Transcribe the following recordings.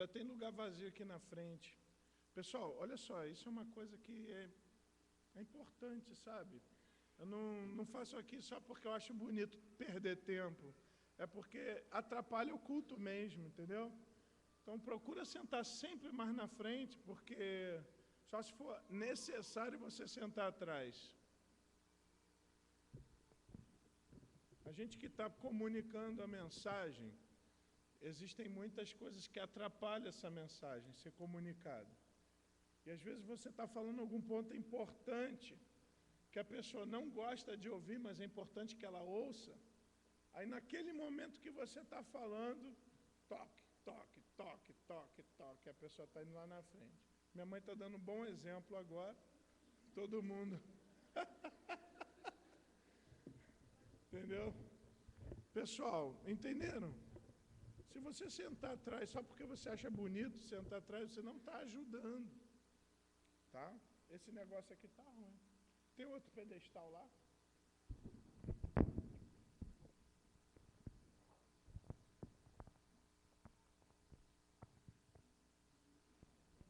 Já tem lugar vazio aqui na frente. Pessoal, olha só, isso é uma coisa que é importante, sabe? Eu não faço aqui só porque eu acho bonito perder tempo. É porque atrapalha o culto mesmo, entendeu? Então procura sentar sempre mais na frente, porque só se for necessário você sentar atrás. A gente que está comunicando a mensagem, existem muitas coisas que atrapalham essa mensagem ser comunicada. E às vezes você está falando algum ponto importante, que a pessoa não gosta de ouvir, mas é importante que ela ouça. Aí naquele momento que você está falando, toque, toque, toque, toque, toque, a pessoa está indo lá na frente. Minha mãe está dando um bom exemplo agora, todo mundo. Entendeu? Pessoal, entenderam? Se você sentar atrás só porque você acha bonito sentar atrás, você não está ajudando. Tá? Esse negócio aqui está ruim. Tem outro pedestal lá?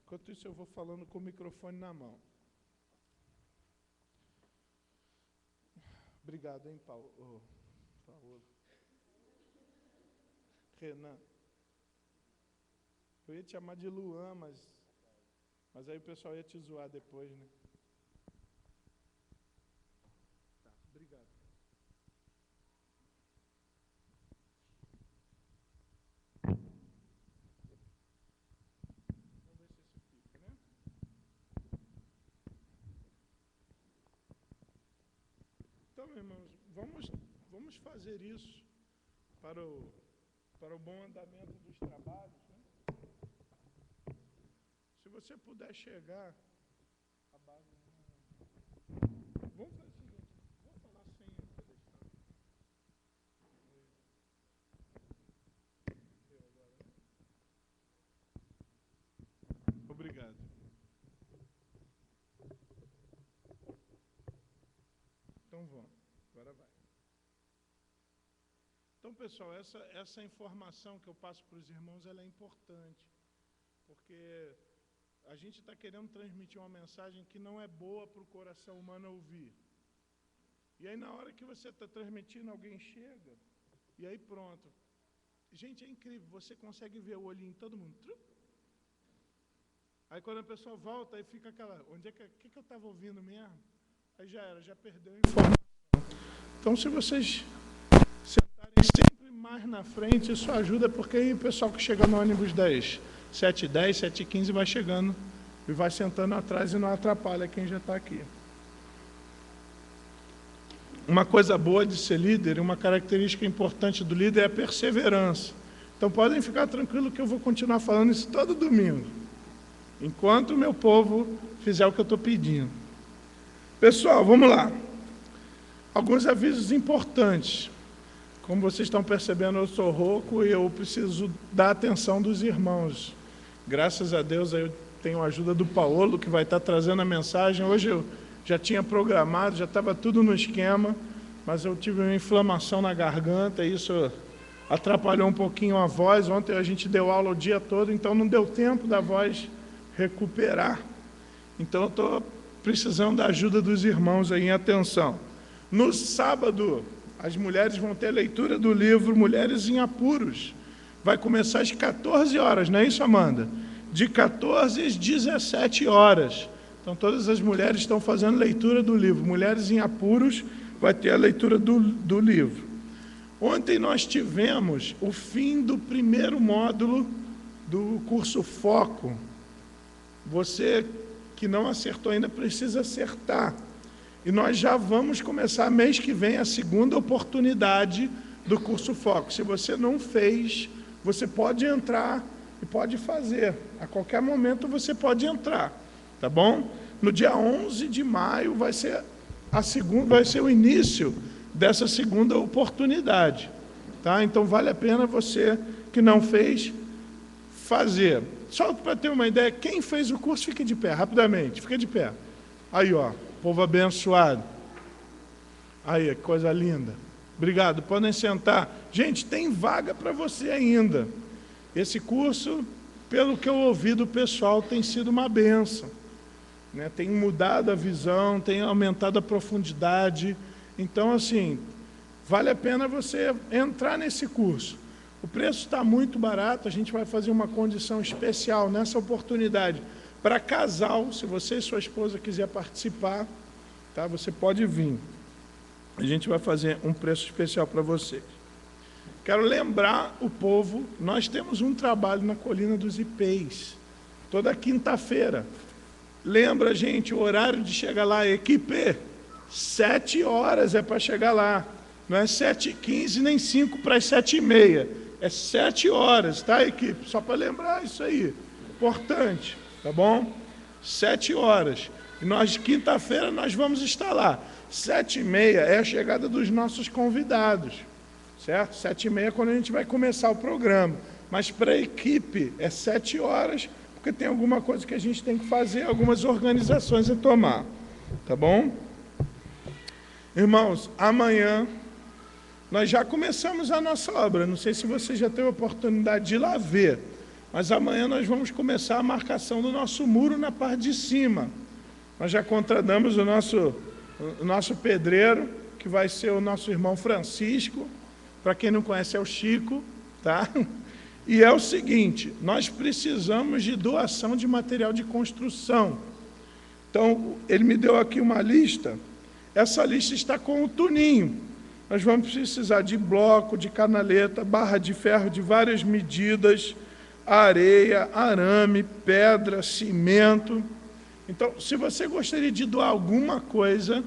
Enquanto isso, eu vou falando com o microfone na mão. Obrigado, hein, Paulo. Renan. Eu ia te chamar de Luan, mas aí o pessoal ia te zoar depois, né? Tá, obrigado. Vamos ver se isso fica, né? Então, irmãos, vamos fazer isso para o bom andamento dos trabalhos, né? Se você puder chegar a base. Vamos fazer o seguinte, vamos falar sem o pedestal. Obrigado. Então vamos, agora vai. Então, pessoal, essa informação que eu passo para os irmãos, ela é importante, porque a gente está querendo transmitir uma mensagem que não é boa para o coração humano ouvir. E aí, na hora que você está transmitindo, alguém chega, e aí pronto. Gente, é incrível, você consegue ver o olhinho de todo mundo. Aí quando a pessoa volta, aí fica aquela, onde é que eu estava ouvindo mesmo? Aí já era, já perdeu a informação. Então, se vocês sentarem sempre mais na frente, isso ajuda, porque aí o pessoal que chega no ônibus 10, 7h10, 7h15 vai chegando e vai sentando atrás e não atrapalha quem já está aqui. Uma coisa boa de ser líder, uma característica importante do líder é a perseverança. Então podem ficar tranquilos que eu vou continuar falando isso todo domingo, enquanto o meu povo fizer o que eu estou pedindo. Pessoal, vamos lá. Alguns avisos importantes. Como vocês estão percebendo, eu sou rouco e eu preciso da atenção dos irmãos. Graças a Deus, eu tenho a ajuda do Paulo, que vai estar trazendo a mensagem. Hoje eu já tinha programado, já estava tudo no esquema, mas eu tive uma inflamação na garganta, e isso atrapalhou um pouquinho a voz. Ontem a gente deu aula o dia todo, então não deu tempo da voz recuperar. Então eu estou precisando da ajuda dos irmãos aí, em atenção. No sábado, as mulheres vão ter a leitura do livro Mulheres em Apuros. Vai começar às 14 horas, não é isso, Amanda? De 14 às 17 horas. Então, todas as mulheres estão fazendo leitura do livro. Mulheres em Apuros vai ter a leitura do livro. Ontem nós tivemos o fim do primeiro módulo do curso Foco. Você que não acertou ainda precisa acertar. E nós já vamos começar mês que vem a segunda oportunidade do curso Foco. Se você não fez, você pode entrar e pode fazer. A qualquer momento você pode entrar, tá bom? No dia 11 de maio vai ser o início dessa segunda oportunidade, tá? Então vale a pena você que não fez fazer. Só para ter uma ideia, quem fez o curso, fique de pé, rapidamente, fica de pé. Aí, ó. Povo abençoado. Aí, que coisa linda. Obrigado, podem sentar. Gente, tem vaga para você ainda. Esse curso pelo que eu ouvi do pessoal, tem sido uma bênção, né? Tem mudado a visão, tem aumentado a profundidade. Então, assim, vale a pena você entrar nesse curso. O preço está muito barato, a gente vai fazer uma condição especial nessa oportunidade para casal. Se você e sua esposa quiser participar, tá? Você pode vir. A gente vai fazer um preço especial para vocês. Quero lembrar o povo, nós temos um trabalho na Colina dos Ipês, toda quinta-feira. Lembra, gente, o horário de chegar lá, equipe, 7 horas é para chegar lá. Não é 7h15, nem 5 para as 7h30. É 7 horas, tá, equipe? Só para lembrar isso aí. Importante, tá bom? 7 horas. E nós, quinta-feira, nós vamos estar lá. 7h30 é a chegada dos nossos convidados. Certo? 7h30 é quando a gente vai começar o programa. Mas para a equipe é 7 horas, porque tem alguma coisa que a gente tem que fazer, algumas organizações a tomar. Tá bom? Irmãos, amanhã nós já começamos a nossa obra. Não sei se você já teve a oportunidade de ir lá ver, mas amanhã nós vamos começar a marcação do nosso muro na parte de cima. Nós já contratamos o nosso pedreiro, que vai ser o nosso irmão Francisco. Para quem não conhece, é o Chico, tá? E é o seguinte, nós precisamos de doação de material de construção. Então, ele me deu aqui uma lista. Essa lista está com o tuninho. Nós vamos precisar de bloco, de canaleta, barra de ferro de várias medidas, areia, arame, pedra, cimento. Então, se você gostaria de doar alguma coisa,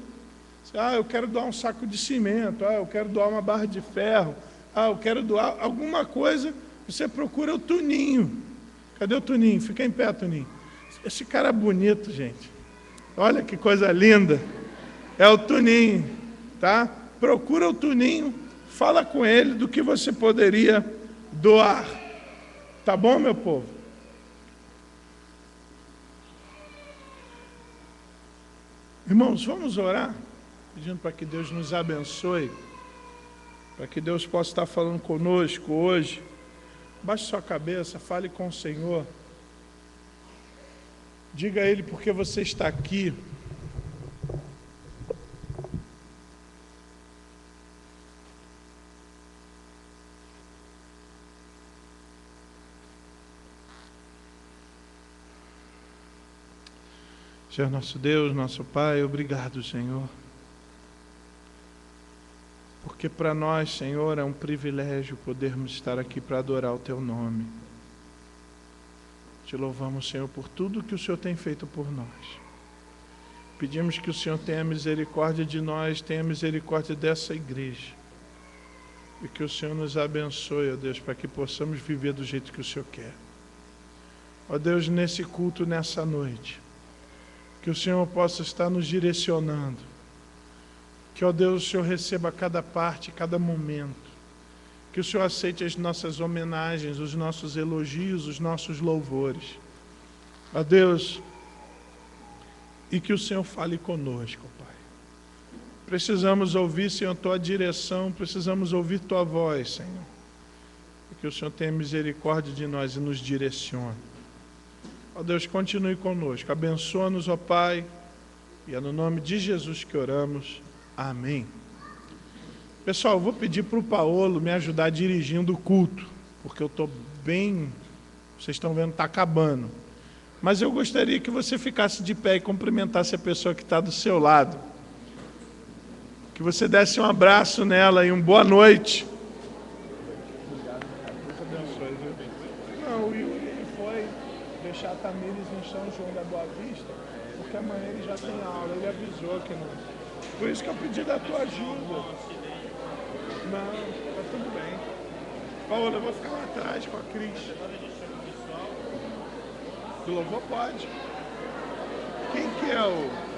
eu quero doar um saco de cimento, eu quero doar uma barra de ferro, eu quero doar alguma coisa, você procura o Tuninho. Cadê o Tuninho? Fica em pé, Tuninho. Esse cara é bonito, gente. Olha que coisa linda. É o Tuninho, tá? Procura o Tuninho, fala com ele do que você poderia doar. Tá bom, meu povo? Irmãos, vamos orar? Pedindo para que Deus nos abençoe, para que Deus possa estar falando conosco hoje. Baixe sua cabeça, fale com o Senhor. Diga a Ele por que você está aqui. Senhor nosso Deus, nosso Pai, obrigado, Senhor. Porque para nós, Senhor, é um privilégio podermos estar aqui para adorar o Teu nome. Te louvamos, Senhor, por tudo que o Senhor tem feito por nós. Pedimos que o Senhor tenha misericórdia de nós, tenha misericórdia dessa igreja. E que o Senhor nos abençoe, ó Deus, para que possamos viver do jeito que o Senhor quer. Ó Deus, nesse culto, nessa noite, que o Senhor possa estar nos direcionando. Que, ó Deus, o Senhor receba cada parte, cada momento. Que o Senhor aceite as nossas homenagens, os nossos elogios, os nossos louvores. Ó Deus, e que o Senhor fale conosco, Pai. Precisamos ouvir, Senhor, Tua direção, precisamos ouvir Tua voz, Senhor. E que o Senhor tenha misericórdia de nós e nos direcione. Ó Deus, continue conosco. Abençoa-nos, ó Pai. E é no nome de Jesus que oramos. Amém. Pessoal, eu vou pedir para o Paulo me ajudar dirigindo o culto, porque eu estou bem, vocês estão vendo, está acabando. Mas eu gostaria que você ficasse de pé e cumprimentasse a pessoa que está do seu lado. Que você desse um abraço nela e uma boa noite. Deus abençoe, viu? Não, o Yuri, ele foi deixar a Tamires em São João da Boa Vista, porque amanhã ele já tem aula, ele avisou que não. Por isso que eu pedi da tua ajuda. Não, tá tudo bem. Paulo, eu vou ficar lá atrás com a Cris. Do louvor pode. Quem que é o...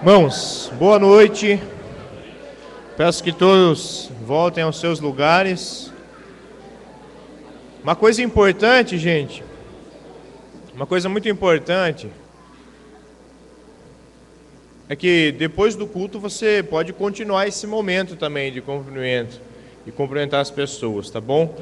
Irmãos, boa noite. Peço que todos voltem aos seus lugares. Uma coisa importante, gente, uma coisa muito importante é que depois do culto você pode continuar esse momento também de cumprimento e cumprimentar as pessoas, tá bom?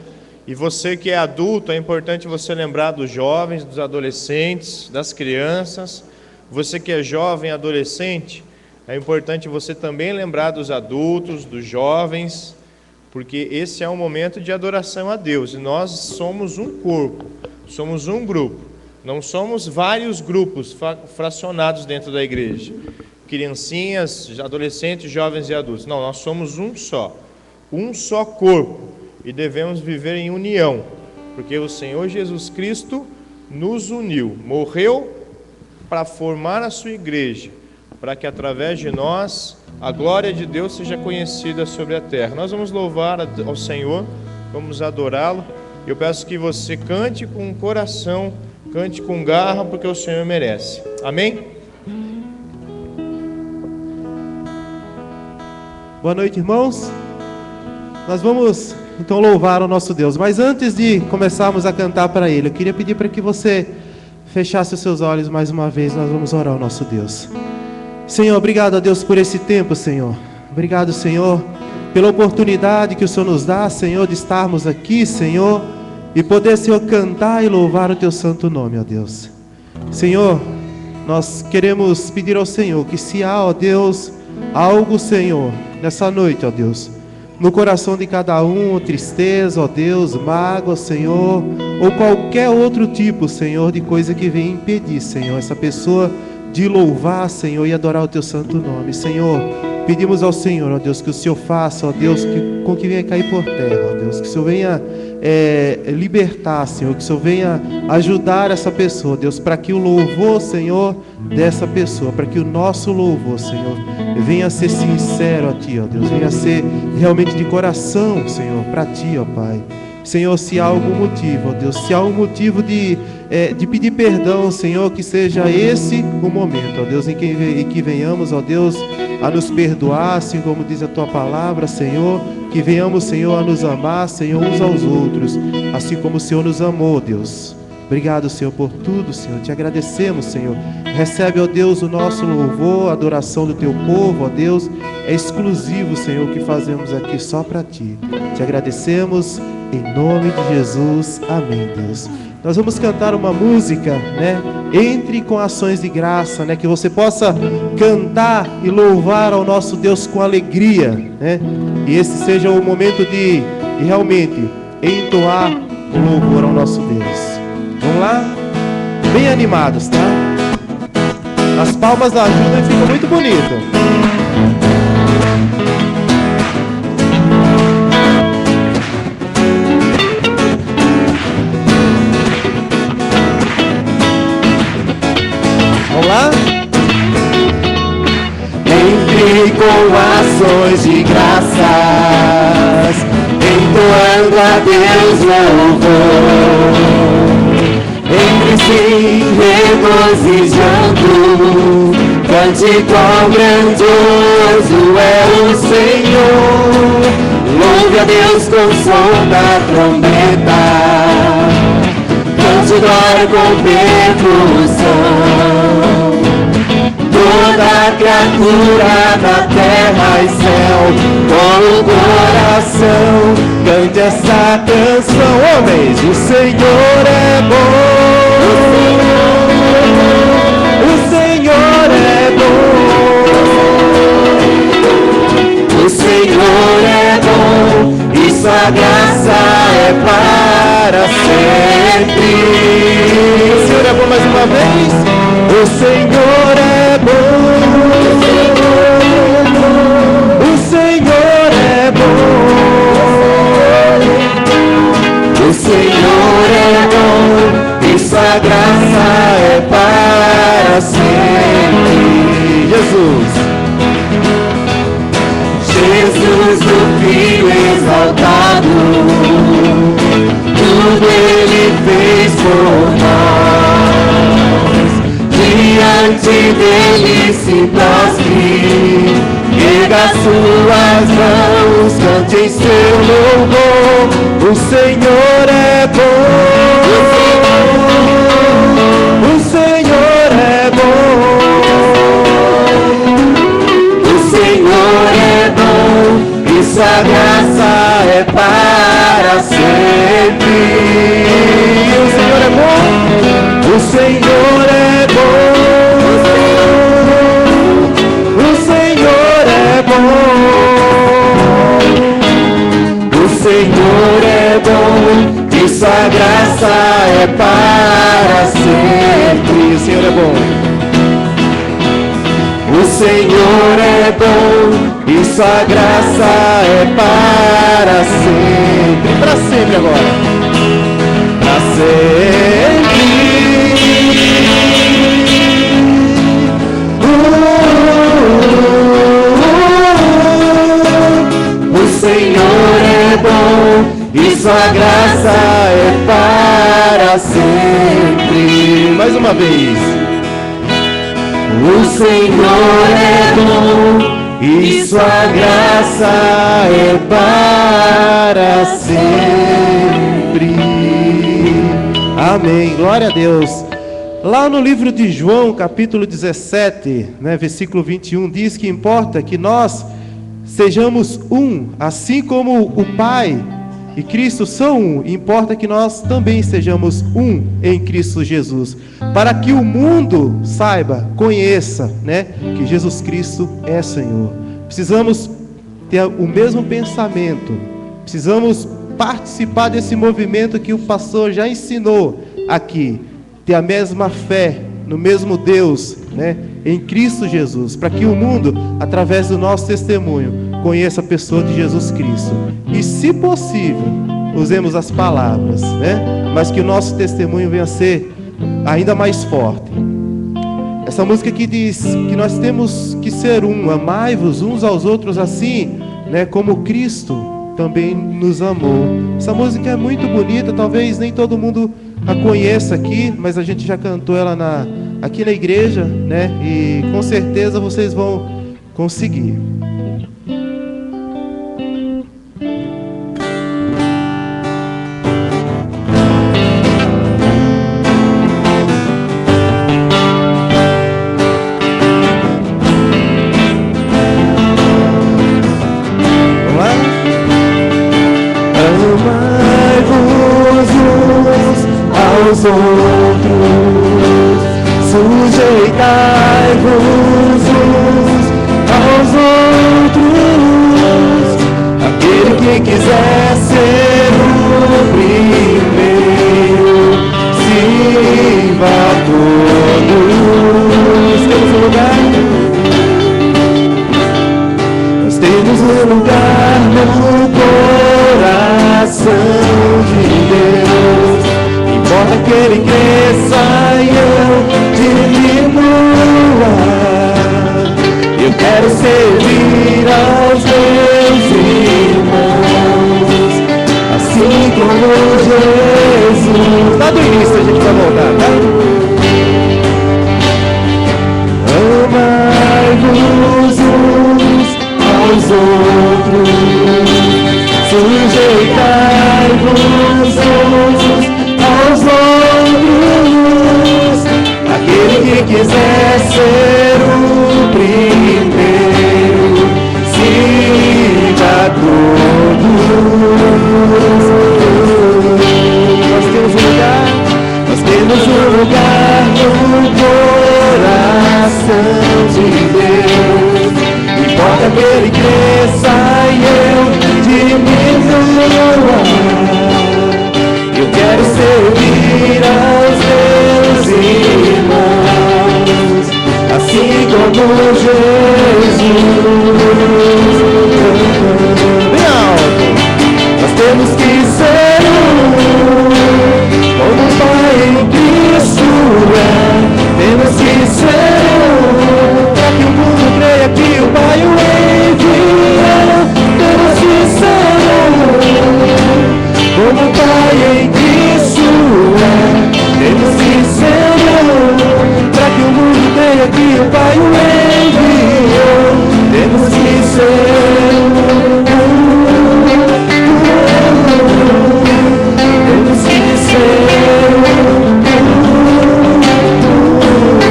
E você que é adulto, é importante você lembrar dos jovens, dos adolescentes, das crianças. Você que é jovem, adolescente, é importante você também lembrar dos adultos, dos jovens, porque esse é um momento de adoração a Deus. E nós somos um corpo, somos um grupo. Não somos vários grupos fracionados dentro da igreja. Criancinhas, adolescentes, jovens e adultos. Não, nós somos um só corpo. E devemos viver em união, porque o Senhor Jesus Cristo nos uniu, morreu para formar a sua igreja, para que através de nós a glória de Deus seja conhecida sobre a terra. Nós vamos louvar ao Senhor, vamos adorá-lo. Eu peço que você cante com coração, cante com garra, porque o Senhor merece. Amém? Boa noite, irmãos. Nós vamos então louvar o nosso Deus. Mas antes de começarmos a cantar para Ele, eu queria pedir para que você fechasse os seus olhos mais uma vez. Nós vamos orar ao nosso Deus. Senhor, obrigado a Deus por esse tempo, Senhor. Obrigado, Senhor, pela oportunidade que o Senhor nos dá, Senhor, de estarmos aqui, Senhor, e poder, Senhor, cantar e louvar o Teu santo nome, ó Deus. Senhor, nós queremos pedir ao Senhor que se há, ó Deus, algo, Senhor, nessa noite, ó Deus, no coração de cada um, tristeza, ó Deus, mágoa, Senhor, ou qualquer outro tipo, Senhor, de coisa que venha impedir, Senhor, essa pessoa de louvar, Senhor, e adorar o Teu santo nome. Senhor, pedimos ao Senhor, ó Deus, que o Senhor faça, ó Deus, com que venha cair por terra, ó Deus, que o Senhor venha libertar, Senhor, que o Senhor venha ajudar essa pessoa, Deus, para que o louvor, Senhor, dessa pessoa, para que o nosso louvor, Senhor, venha a ser sincero a Ti, ó Deus, venha a ser realmente de coração, Senhor, para Ti, ó Pai. Senhor, se há algum motivo, ó Deus, se há um motivo de pedir perdão, Senhor, que seja esse o momento, ó Deus, em que venhamos, ó Deus, a nos perdoar, assim como diz a Tua palavra, Senhor, que venhamos, Senhor, a nos amar, Senhor, uns aos outros, assim como o Senhor nos amou, Deus. Obrigado, Senhor, por tudo, Senhor, te agradecemos, Senhor. Recebe, ó Deus, o nosso louvor, a adoração do Teu povo, ó Deus, é exclusivo, Senhor, o que fazemos aqui só para Ti. Te agradecemos, em nome de Jesus, amém, Deus. Nós vamos cantar uma música, né? Entre com ações de graça, né? Que você possa cantar e louvar ao nosso Deus com alegria, né? E esse seja o momento de realmente entoar o louvor ao nosso Deus. Vamos lá? Bem animados, tá? As palmas ajudam e fica muito bonito. Vamos lá? Entre com ações de graças, entoando a Deus louvor. Entre-se regozijando, cante quão grandioso é o Senhor. Louve a Deus com o som da trombeta, cante glória com percussão. Toda criatura da terra e céu, com o coração, cante essa canção, homens. O Senhor é bom, o Senhor é bom, o Senhor é bom, e sua graça é para sempre. O Senhor é bom mais uma vez. O Senhor é bom, o Senhor é bom, o Senhor é bom, e sua graça é para sempre. Jesus, Jesus, o Filho exaltado, tudo Ele fez por diante dele se prostre, erga suas mãos, cante em seu louvor. O Senhor é bom, o Senhor é bom, o Senhor é bom, e sua graça é para sempre. O Senhor é bom, o Senhor é bom, o Senhor é bom, o Senhor é bom, e sua graça é para sempre. O Senhor é bom, o Senhor é bom, e sua graça é para sempre agora, para sempre. O Senhor é bom, e sua graça é para sempre. Mais uma vez. O Senhor é bom, e sua graça é para sempre. Amém. Glória a Deus. Lá no livro de João, capítulo 17, versículo 21, diz que importa que nós sejamos um, assim como o Pai e Cristo são um. Importa que nós também sejamos um em Cristo Jesus, para que o mundo saiba, conheça, que Jesus Cristo é Senhor. Precisamos ter o mesmo pensamento, precisamos participar desse movimento que o pastor já ensinou aqui, ter a mesma fé no mesmo Deus, em Cristo Jesus, para que o mundo, através do nosso testemunho, conheça a pessoa de Jesus Cristo. E, se possível, usemos as palavras, mas que o nosso testemunho venha a ser ainda mais forte. Essa música aqui diz que nós temos que ser um, amai-vos uns aos outros assim, como Cristo também nos amou. Essa música é muito bonita, talvez nem todo mundo a conheça aqui, mas a gente já cantou ela aqui na igreja, e com certeza vocês vão conseguir. Aos outros, sujeitai-vos uns aos outros. Aquele que quiser ser o primeiro, sirva a todos. Temos um lugar, nós temos um lugar no coração de Deus. Importa que ele cresça e eu diminua. Eu quero servir aos meus irmãos, assim como Jesus. Lá do início a gente vai voltar, tá? Amai-vos uns aos outros, sujeitai-vos uns aos outros. Aquele que quiser ser o primeiro, sirva a todos. Nós temos um lugar no coração de Deus. Importa que ele cresça e eu diminua. Eu quero servir aos meus irmãos, assim como Jesus. Bem alto. Nós temos que ser um, como o Pai em Cristo é. Temos que ser um, para que o mundo creia que o Pai o enviou. Temos que ser um, como o Pai em Cristo é. Temos que ser um, para que o mundo creia o Pai o enviou. Temos que ser temos que ser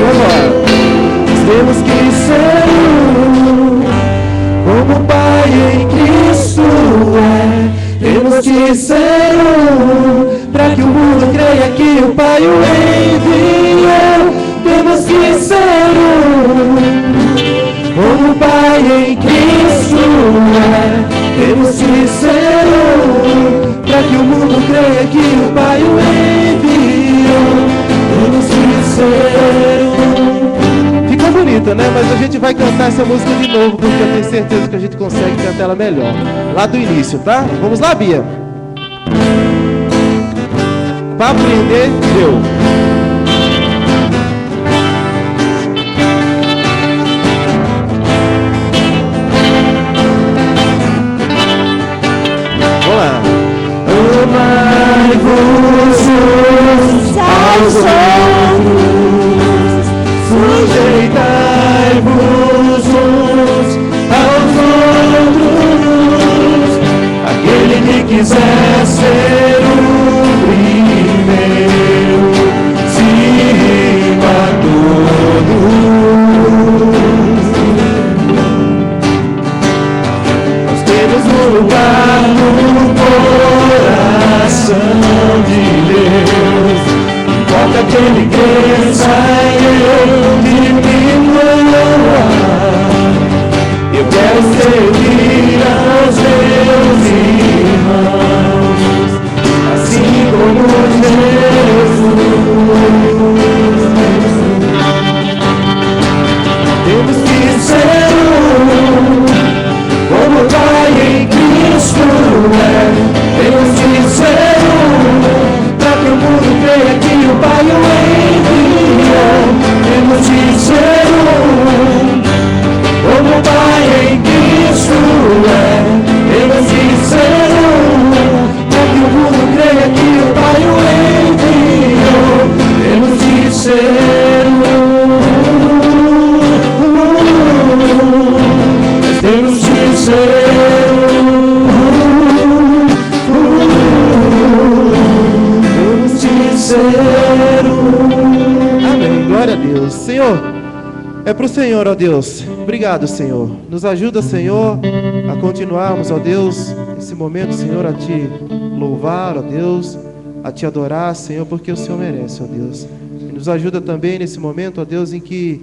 agora. Temos que ser como o Pai em Cristo é. Temos que ser para que o mundo creia que o Pai o enviou. Temos que ser como o Pai em Cristo é. Temos que ser para que o mundo creia que o Pai o enviou. Temos que ser Fica bonita, né? Mas a gente vai cantar essa música de novo, porque eu tenho certeza que a gente consegue cantar ela melhor. Lá do início, tá? Vamos lá, Bia. Para aprender, deu. Vamos lá. Amai-vos uns aos outros, sujeitai-vos uns aos outros. Aquele que quiser ser o primeiro, sirva a todos. Nós temos um lugar no coração de Deus. Importa que Ele cresça e eu diminua. Eu quero servir aos meus irmãos, assim como Jesus. Temos que ser como o Pai em Cristo é. Temos que ser para que o mundo creia que o Pai o enviou. Temos que ser como o Pai em Cristo é. Temos que ser para que o mundo creia que o Pai o enviou. Temos que ser temos que ser Amém, glória a Deus. Senhor, é para o Senhor, ó Deus. Obrigado, Senhor. Nos ajuda, Senhor, a continuarmos, ó Deus, esse momento, Senhor, a Te louvar, ó Deus, a Te adorar, Senhor, porque o Senhor merece, ó Deus. E nos ajuda também nesse momento, ó Deus, em que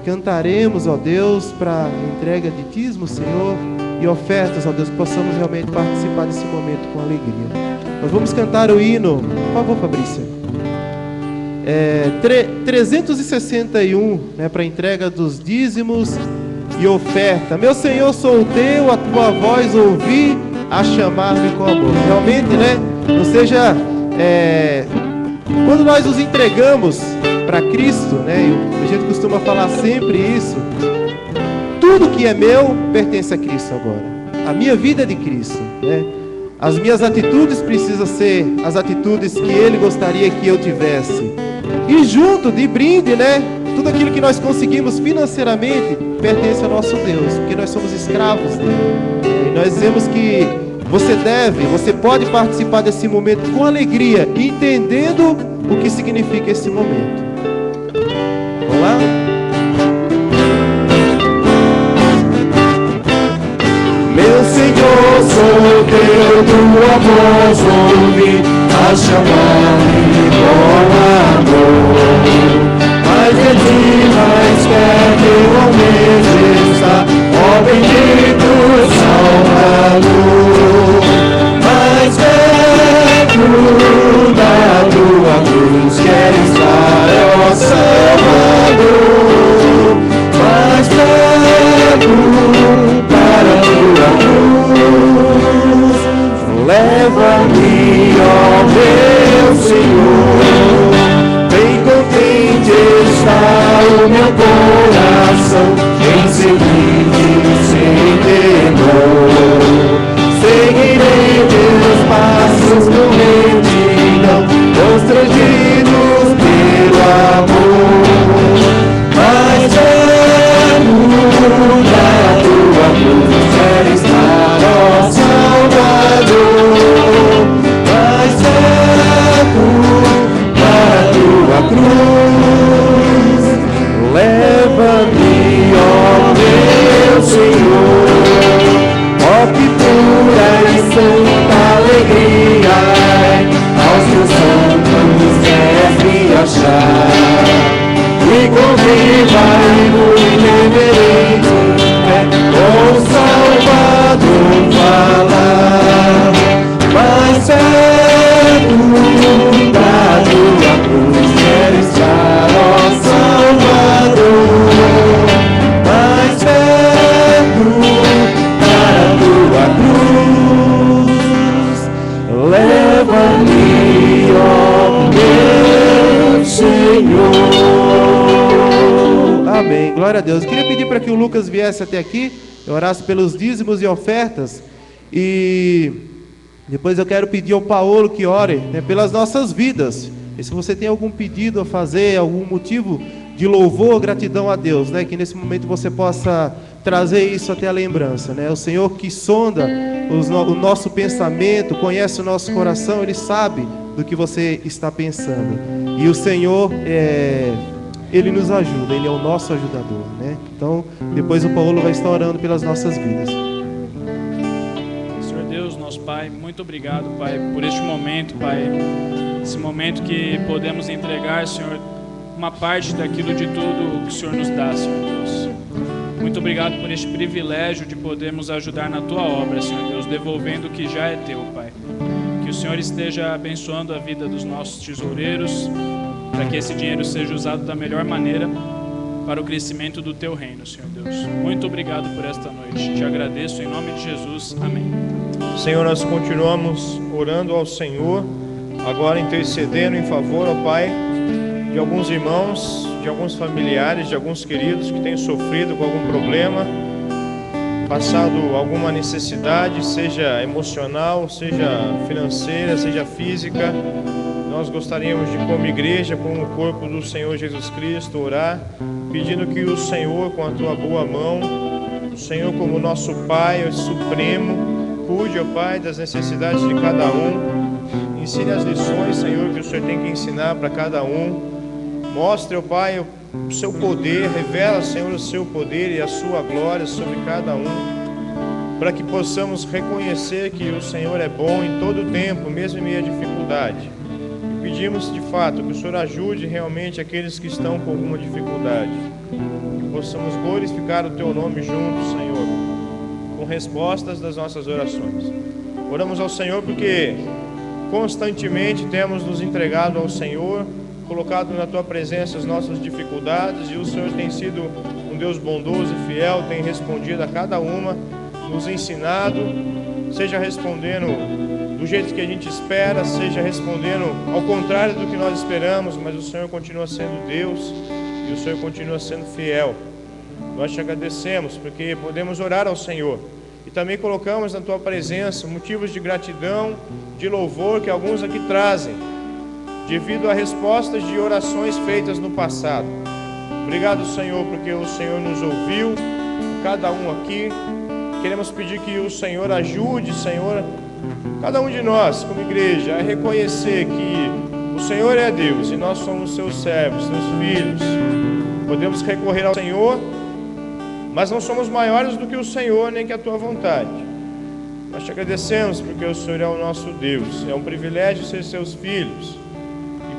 cantaremos, ó Deus, para entrega de dízimo, Senhor, e ofertas, ó Deus, que possamos realmente participar desse momento com alegria. Nós vamos cantar o hino, por favor, Fabrícia. 361, né, para entrega dos dízimos e oferta. Meu Senhor, sou teu, a tua voz ouvi a chamar-me com amor. Realmente, né? Ou seja, quando nós nos entregamos para Cristo, né? A gente costuma falar sempre isso. Tudo que é meu pertence a Cristo agora. A minha vida é de Cristo, né? As minhas atitudes precisam ser as atitudes que Ele gostaria que eu tivesse. E junto, de brinde, né? Tudo aquilo que nós conseguimos financeiramente pertence ao nosso Deus, porque nós somos escravos dele. E nós dizemos que você pode participar desse momento com alegria, entendendo o que significa esse momento. Vamos lá? Meu Senhor, sou teu, tua voz ouvi a chamar-me com amor. Mais de ti, mais perto eu almejo estar, ó bendito Salvador. Mais perto da tua cruz quero estar, ó Salvador. Mais perto para a tua cruz, leva-me, ó meu Senhor. marchar. E com viva e reverente com o Salvador falar. Mais perto da tua cruz quero estar, ó Salvador. Mais perto da tua cruz, leva-me, ó meu Senhor. Amém, glória a Deus. Eu queria pedir para que o Lucas viesse até aqui, eu orasse pelos dízimos e ofertas, e depois eu quero pedir ao Paulo que ore, né, pelas nossas vidas. E se você tem algum pedido a fazer, algum motivo de louvor, gratidão a Deus, né, que nesse momento você possa trazer isso até a lembrança, né? O Senhor que sonda o nosso pensamento, conhece o nosso coração, Ele sabe do que você está pensando. E o Senhor, Ele nos ajuda, Ele é o nosso ajudador, né? Então, depois o Paulo vai estar orando pelas nossas vidas. Senhor Deus, nosso Pai, muito obrigado, Pai, por este momento, Pai. Esse momento que podemos entregar, Senhor, uma parte daquilo de tudo que o Senhor nos dá, Senhor Deus. Muito obrigado por este privilégio de podermos ajudar na Tua obra, Senhor Deus, devolvendo o que já é Teu, Pai. Que o Senhor esteja abençoando a vida dos nossos tesoureiros, para que esse dinheiro seja usado da melhor maneira para o crescimento do Teu reino, Senhor Deus. Muito obrigado por esta noite. Te agradeço em nome de Jesus. Amém. Senhor, nós continuamos orando ao Senhor, agora intercedendo em favor, ó Pai, de alguns irmãos, de alguns familiares, de alguns queridos que têm sofrido com algum problema, passado alguma necessidade, seja emocional, seja financeira, seja física. Nós gostaríamos de, como igreja, como corpo do Senhor Jesus Cristo, orar, pedindo que o Senhor, com a Tua boa mão, o Senhor como nosso Pai, o Supremo, cuide, ó Pai, das necessidades de cada um. Ensine as lições, Senhor, que o Senhor tem que ensinar para cada um. Mostre, ó Pai, o Seu poder, revela, Senhor, o Seu poder e a Sua glória sobre cada um, para que possamos reconhecer que o Senhor é bom em todo o tempo, mesmo em meio à dificuldade. E pedimos, de fato, que o Senhor ajude realmente aqueles que estão com alguma dificuldade, que possamos glorificar o Teu nome juntos, Senhor, com respostas das nossas orações. Oramos ao Senhor porque constantemente temos nos entregado ao Senhor, colocado na Tua presença as nossas dificuldades, e o Senhor tem sido um Deus bondoso e fiel, tem respondido a cada uma, nos ensinado, seja respondendo do jeito que a gente espera, seja respondendo ao contrário do que nós esperamos, mas o Senhor continua sendo Deus e o Senhor continua sendo fiel. Nós te agradecemos porque podemos orar ao Senhor e também colocamos na Tua presença motivos de gratidão, de louvor que alguns aqui trazem, devido a respostas de orações feitas no passado. Obrigado, Senhor, porque o Senhor nos ouviu, cada um aqui. Queremos pedir que o Senhor ajude, Senhor, cada um de nós, como igreja, a reconhecer que o Senhor é Deus e nós somos Seus servos, Seus filhos. Podemos recorrer ao Senhor, mas não somos maiores do que o Senhor, nem que a Tua vontade. Nós te agradecemos porque o Senhor é o nosso Deus. É um privilégio ser Seus filhos.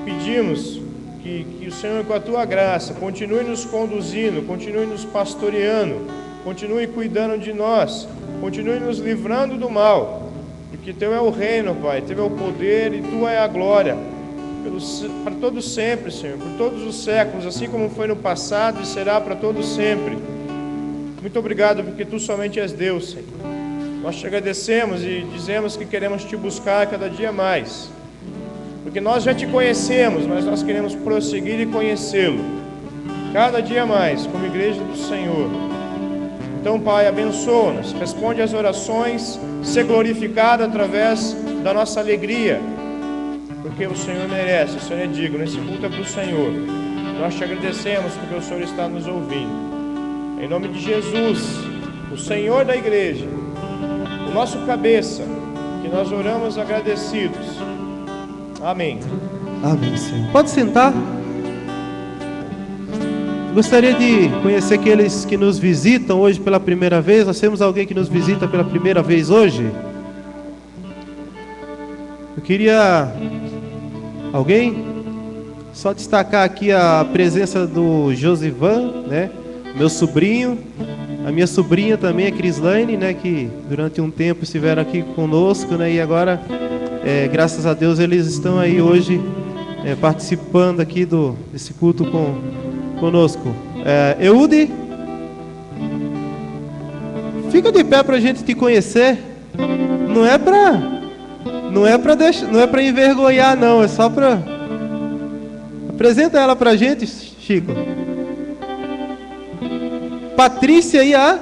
Pedimos que o Senhor, com a Tua graça, continue nos conduzindo, continue nos pastoreando, continue cuidando de nós, continue nos livrando do mal, porque Teu é o reino, Pai, Teu é o poder e Tua é a glória, para todos sempre, Senhor, por todos os séculos, assim como foi no passado e será para todos sempre. Muito obrigado, porque Tu somente és Deus, Senhor. Nós te agradecemos e dizemos que queremos Te buscar cada dia mais, porque nós já Te conhecemos, mas nós queremos prosseguir e conhecê-lo cada dia mais, como igreja do Senhor. Então, Pai, abençoa-nos, responde às orações, ser glorificado através da nossa alegria, porque o Senhor merece, o Senhor é digno, esse culto é para o Senhor. Nós Te agradecemos porque o Senhor está nos ouvindo. Em nome de Jesus, o Senhor da igreja, o nosso cabeça, que nós oramos agradecidos. Amém. Amém, Senhor. Pode sentar. Gostaria de conhecer aqueles que nos visitam hoje pela primeira vez. Nós temos alguém que nos visita pela primeira vez hoje? Eu queria... Alguém? Só destacar aqui a presença do Josivan, né? Meu sobrinho, a minha sobrinha também, a Crislaine, né? Que durante um tempo estiveram aqui conosco, né? E agora, graças a Deus, eles estão aí hoje participando aqui desse culto conosco. Eude, fica de pé para a gente te conhecer. Não é para envergonhar, não. É só para apresenta ela para a gente, Chico. Patrícia e a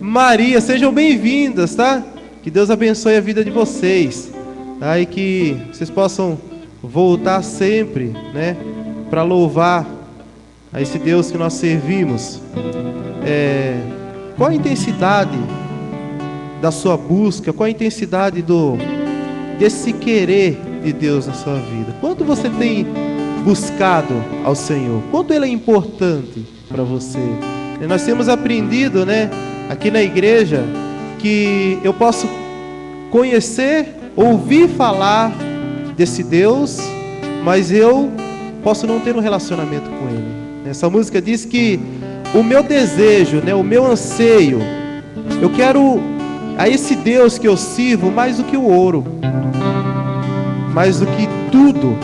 Maria, sejam bem-vindas, tá? Que Deus abençoe a vida de vocês, tá? E que vocês possam voltar sempre, né? Para louvar a esse Deus que nós servimos. Qual a intensidade da sua busca? Qual a intensidade desse querer de Deus na sua vida? Quanto você tem buscado ao Senhor? Quanto Ele é importante para você? E nós temos aprendido, né, aqui na igreja, que eu posso conhecer, ouvir falar desse Deus, mas eu posso não ter um relacionamento com Ele. Essa música diz que o meu desejo, né, o meu anseio, eu quero a esse Deus que eu sirvo mais do que o ouro, mais do que tudo,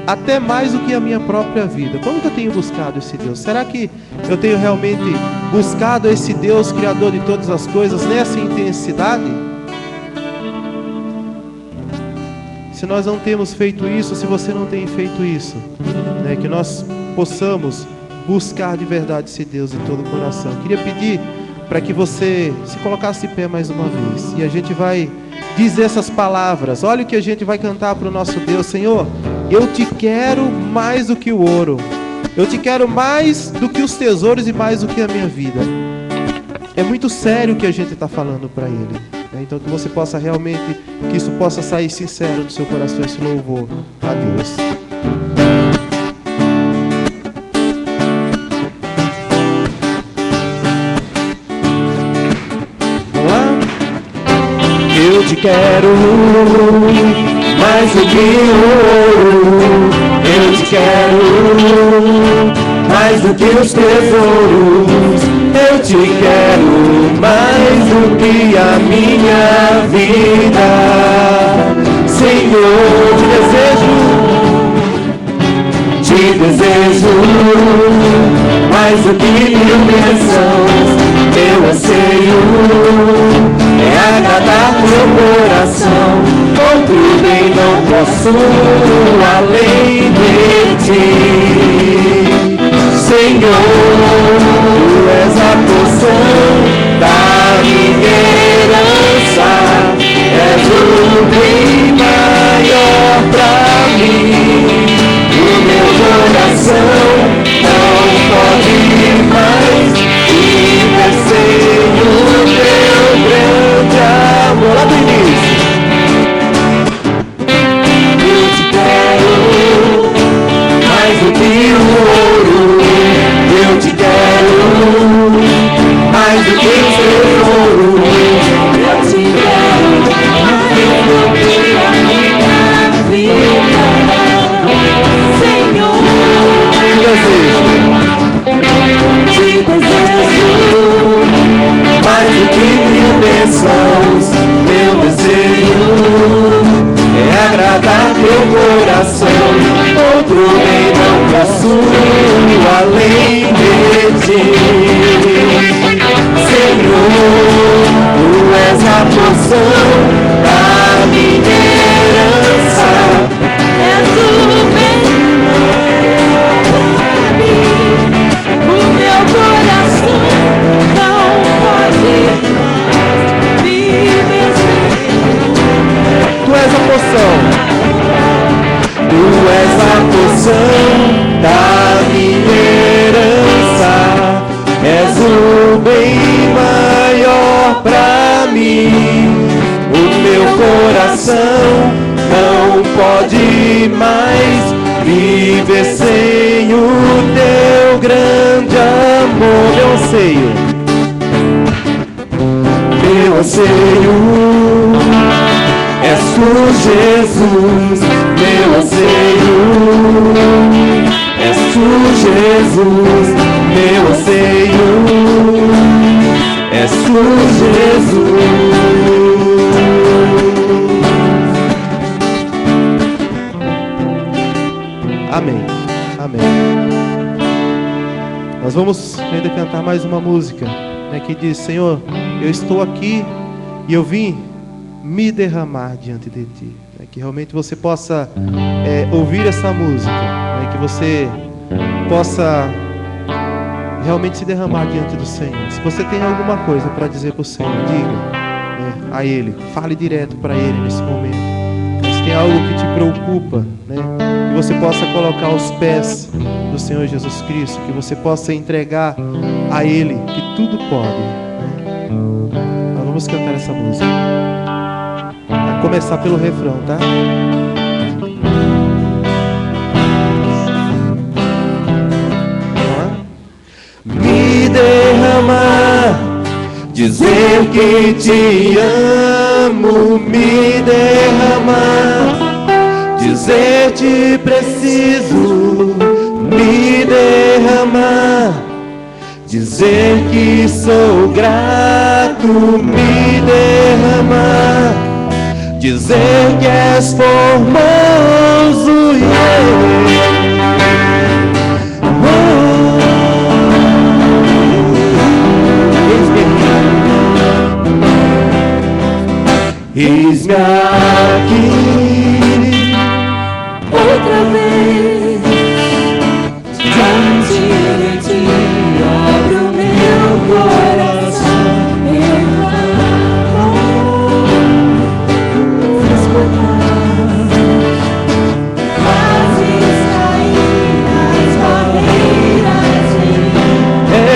até mais do que a minha própria vida. Como que eu tenho buscado esse Deus? Será que eu tenho realmente buscado esse Deus criador de todas as coisas nessa intensidade? Se nós não temos feito isso, se você não tem feito isso, né, que nós possamos buscar de verdade esse Deus de todo o coração. Eu queria pedir para que você se colocasse de pé mais uma vez, e a gente vai dizer essas palavras. Olha o que a gente vai cantar para o nosso Deus. Senhor, eu te quero mais do que o ouro, eu te quero mais do que os tesouros e mais do que a minha vida. É muito sério o que a gente está falando para Ele, né? Então que você possa realmente, que isso possa sair sincero do seu coração, esse louvor a Deus. Eu te quero mais do que ouro, eu te quero mais do que os tesouros, eu te quero mais do que a minha vida. Senhor, te desejo mais do que mil bênçãos, meu anseio é agradar teu coração. Outro bem não posso além de ti. Senhor, tu és a porção da minha herança, és o bem maior pra mim. O meu coração não pode mais viver sem o teu grande amor. Lá do início. Eu te quero mais do que o ouro, eu te quero mais do que o tesouro, eu te quero mais do que a minha vida. Senhor, te desejo mais do que mil bênçãos, meu desejo é agradar teu coração. Outro bem não posso além de ti. Senhor, tu és a porção da minha herança, és o bem pra mim. O meu coração não pode viver sem. Tu és a porção. Tu és a porção da minha herança, és o bem maior pra mim. O meu coração não pode mais viver sem o teu grande amor. Meu anseio é tu, Jesus, meu anseio. És tu, Jesus, meu anseio. És tu, Jesus. Amém. Amém. Nós vamos ainda cantar mais uma música, né, que diz: Senhor, eu estou aqui e eu vim me derramar diante de Ti. Né, que realmente você possa ouvir essa música, né, que você possa realmente se derramar diante do Senhor. Se você tem alguma coisa para dizer para o Senhor, diga, né, a Ele, fale direto para Ele nesse momento. Se tem algo que te preocupa, né, que você possa colocar aos pés do Senhor Jesus Cristo, que você possa entregar a Ele, que tudo pode, né? Nós vamos cantar essa música. Vai começar pelo refrão, tá? Me derramar, dizer que te amo, me derramar, dizer te preciso, me derramar, dizer que sou grato, me derramar, dizer que és formoso, eis-me aqui outra vez diante de ti, abre o meu coração, meu amor, escutar, fazes cair as barreiras de mim.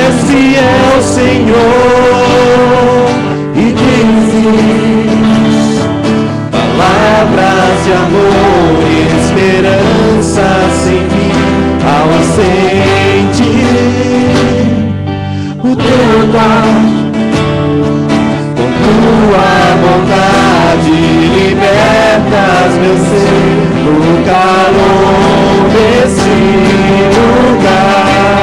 Esse é o Senhor e dizes palavras de amor e esperança sem fim, ao sentir o teu toque, com tua bondade libertas meu ser no calor desse lugar.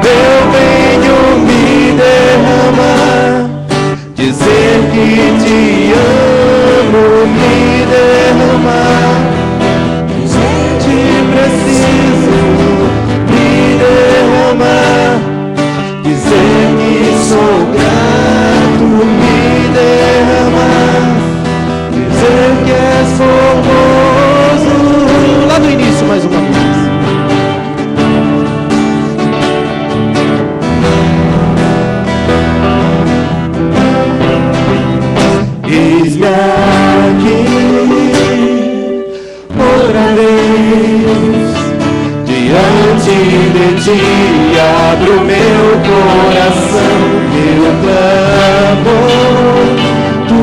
Eu venho me derramar, dizer que te amo, me derramar, te preciso, me derramar, dizer que sou grato, me derramar, dizer que és formoso. Lá do início, mais uma vez. Eis-me aqui outra vez diante de ti, abro meu coração, meu clamor, tu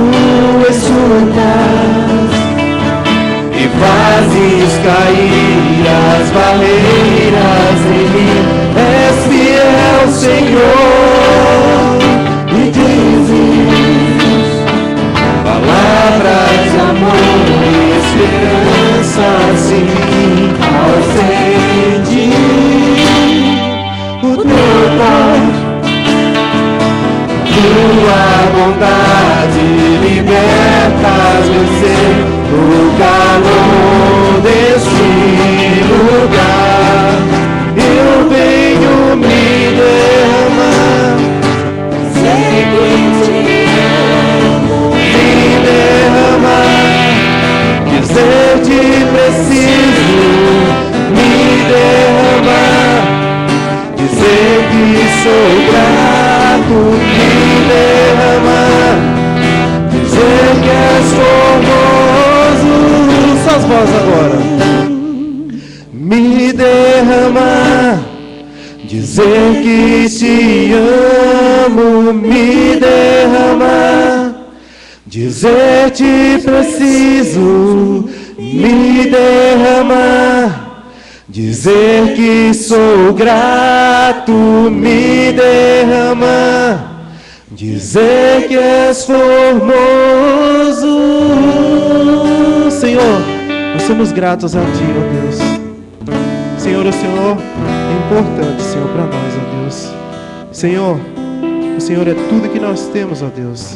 escutas e fazes cair as barreiras em mim. És fiel, Senhor, e dizes palavras de amor e esperança em mim, ao sentir o teu toque, tua bondade libertas meu ser no calor deste lugar. Eu venho me derramar, sei que te amo, me derramar, dizer te preciso, me derramar, dizer que sou grato, me derramar, dizer que és formoso. Suas vozes agora. Me derramar, dizer que te amo, me derramar, dizer te preciso, me derramar, dizer que sou grato, me derramar, dizer que és formoso. Senhor, nós somos gratos a Ti, ó Deus. Senhor, o Senhor é importante, Senhor, para nós, ó Deus. Senhor, o Senhor é tudo que nós temos, ó Deus.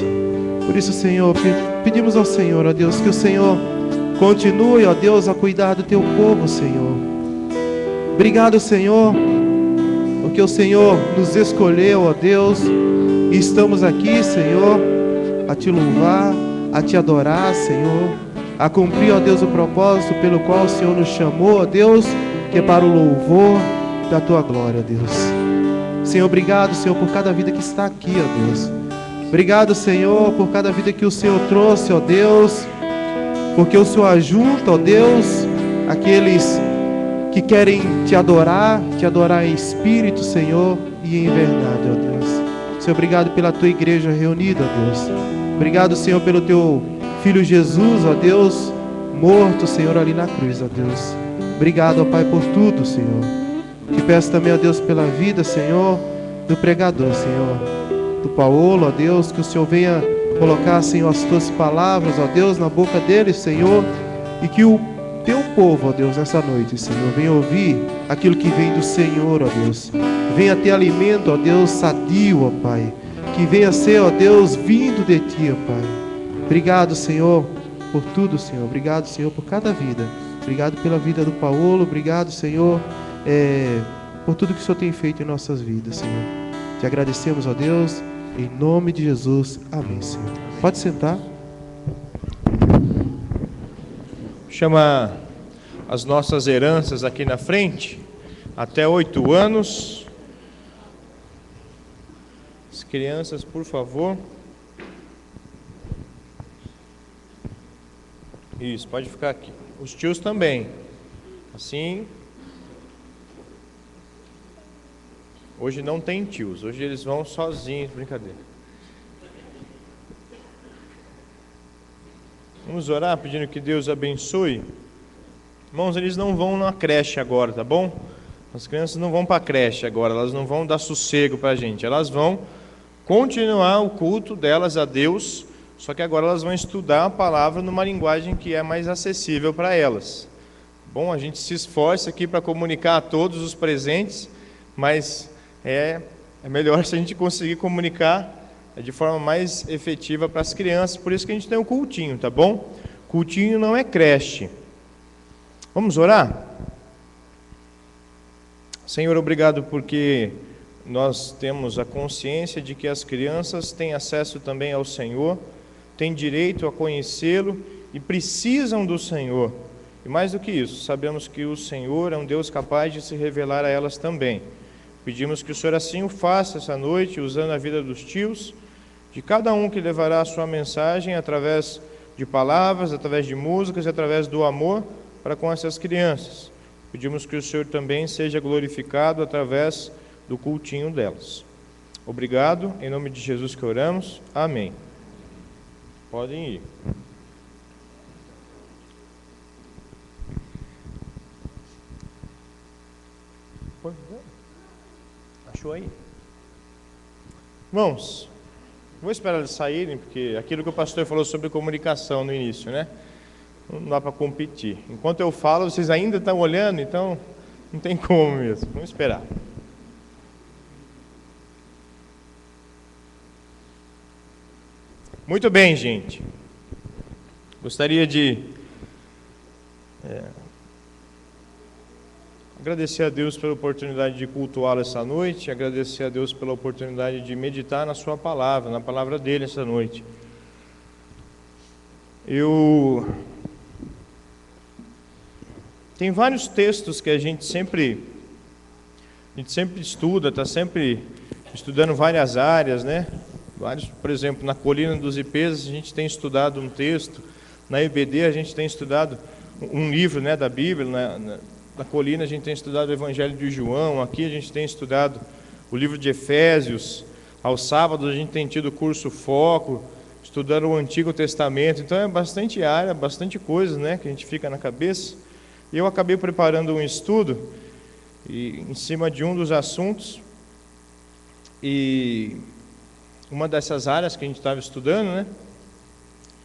Por isso, Senhor, pedimos ao Senhor, ó Deus, que o Senhor continue, ó Deus, a cuidar do Teu povo, Senhor. Obrigado, Senhor, porque o Senhor nos escolheu, ó Deus, e estamos aqui, Senhor, a Te louvar, a Te adorar, Senhor, a cumprir, ó Deus, o propósito pelo qual o Senhor nos chamou, ó Deus, que é para o louvor da Tua glória, ó Deus. Senhor, obrigado, Senhor, por cada vida que está aqui, ó Deus. Obrigado, Senhor, por cada vida que o Senhor trouxe, ó Deus, porque o Senhor ajunta, ó Deus, aqueles que querem Te adorar em espírito, Senhor, e em verdade, ó Deus. Senhor, obrigado pela Tua igreja reunida, ó Deus. Obrigado, Senhor, pelo Teu Filho Jesus, ó Deus, morto, Senhor, ali na cruz, ó Deus. Obrigado, ó Pai, por tudo, Senhor. Te peço também, ó Deus, pela vida, Senhor, do pregador, Senhor, do Paulo, ó Deus, que o Senhor venha colocar, Senhor, as Tuas palavras, ó Deus, na boca dele, Senhor, e que o Teu povo, ó Deus, nessa noite, Senhor, venha ouvir aquilo que vem do Senhor, ó Deus. Venha ter alimento, ó Deus, sadio, ó Pai. Que venha ser, ó Deus, vindo de Ti, ó Pai. Obrigado, Senhor, por tudo, Senhor. Obrigado, Senhor, por cada vida. Obrigado pela vida do Paulo. Obrigado, Senhor, por tudo que o Senhor tem feito em nossas vidas, Senhor. Te agradecemos, ó Deus, em nome de Jesus. Amém, Senhor. Pode sentar. Chama as nossas heranças aqui na frente, até 8 anos. As crianças, por favor. Isso, pode ficar aqui. Os tios também. Assim. Hoje não tem tios, hoje eles vão sozinhos, brincadeira. Vamos orar pedindo que Deus abençoe. Irmãos, eles não vão na creche agora, tá bom? As crianças não vão para a creche agora, elas não vão dar sossego para a gente. Elas vão continuar o culto delas a Deus, só que agora elas vão estudar a palavra numa linguagem que é mais acessível para elas. Bom, a gente se esforça aqui para comunicar a todos os presentes, mas é melhor se a gente conseguir comunicar de forma mais efetiva para as crianças. Por isso que a gente tem um cultinho, tá bom? Cultinho não é creche. Vamos orar? Senhor, obrigado porque nós temos a consciência de que as crianças têm acesso também ao Senhor, têm direito a conhecê-lo e precisam do Senhor. E mais do que isso, sabemos que o Senhor é um Deus capaz de se revelar a elas também. Pedimos que o Senhor assim o faça essa noite, usando a vida dos tios, de cada um que levará a sua mensagem através de palavras, através de músicas e através do amor para com essas crianças. Pedimos que o Senhor também seja glorificado através do cultinho delas. Obrigado, em nome de Jesus que oramos. Amém. Podem ir. Achou aí? Irmãos, vou esperar eles saírem, porque aquilo que o pastor falou sobre comunicação no início, né? Não dá para competir. Enquanto eu falo, vocês ainda estão olhando, então não tem como mesmo. Vamos esperar. Muito bem, gente. Gostaria de agradecer a Deus pela oportunidade de cultuá-lo essa noite, agradecer a Deus pela oportunidade de meditar na sua palavra, na palavra dele essa noite. Tem vários textos que a gente sempre estuda, está sempre estudando várias áreas, né? Por exemplo, na Colina dos Ipês a gente tem estudado um texto, na EBD a gente tem estudado um livro, né, da Bíblia, na Colina a gente tem estudado o Evangelho de João, aqui a gente tem estudado o livro de Efésios, aos sábados a gente tem tido o curso Foco, estudando o Antigo Testamento, então é bastante área, bastante coisa, né, que a gente fica na cabeça. E eu acabei preparando um estudo em cima de um dos assuntos, e uma dessas áreas que a gente estava estudando, né?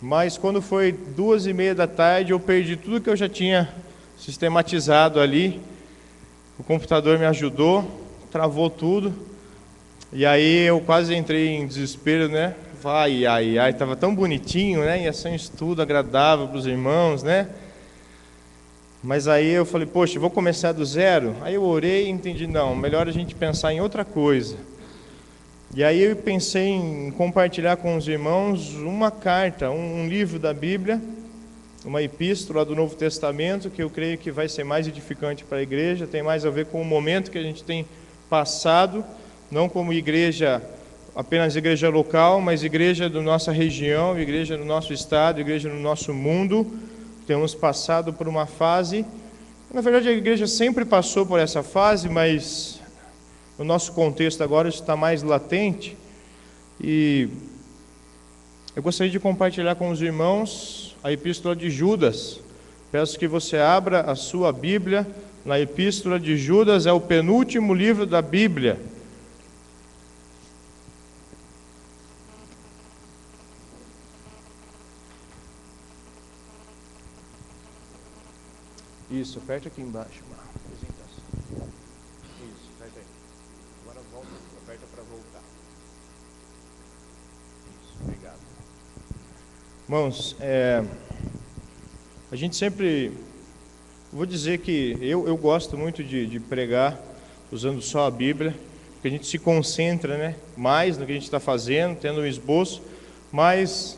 Mas quando foi 2:30 da tarde, eu perdi tudo que eu já tinha sistematizado ali. O computador me ajudou, travou tudo. E aí eu quase entrei em desespero, né? Estava tão bonitinho, né? Ia ser um estudo agradável para os irmãos, né? Mas aí eu falei, poxa, vou começar do zero? Aí eu orei e entendi, não, melhor a gente pensar em outra coisa. E aí eu pensei em compartilhar com os irmãos uma carta, um livro da Bíblia, uma epístola do Novo Testamento, que eu creio que vai ser mais edificante para a igreja, tem mais a ver com o momento que a gente tem passado, não como igreja, apenas igreja local, mas igreja da nossa região, igreja do nosso estado, igreja do nosso mundo. Temos passado por uma fase, na verdade a igreja sempre passou por essa fase, mas no nosso contexto agora isso está mais latente. E eu gostaria de compartilhar com os irmãos a epístola de Judas. Peço que você abra a sua Bíblia na epístola de Judas, é o penúltimo livro da Bíblia. Isso, aperta aqui embaixo. Isso, aperta aí. Agora volta, aperta para voltar. Isso, obrigado. Irmãos, a gente sempre... Vou dizer que eu gosto muito de pregar usando só a Bíblia, porque a gente se concentra, né, mais no que a gente está fazendo, tendo um esboço, mas...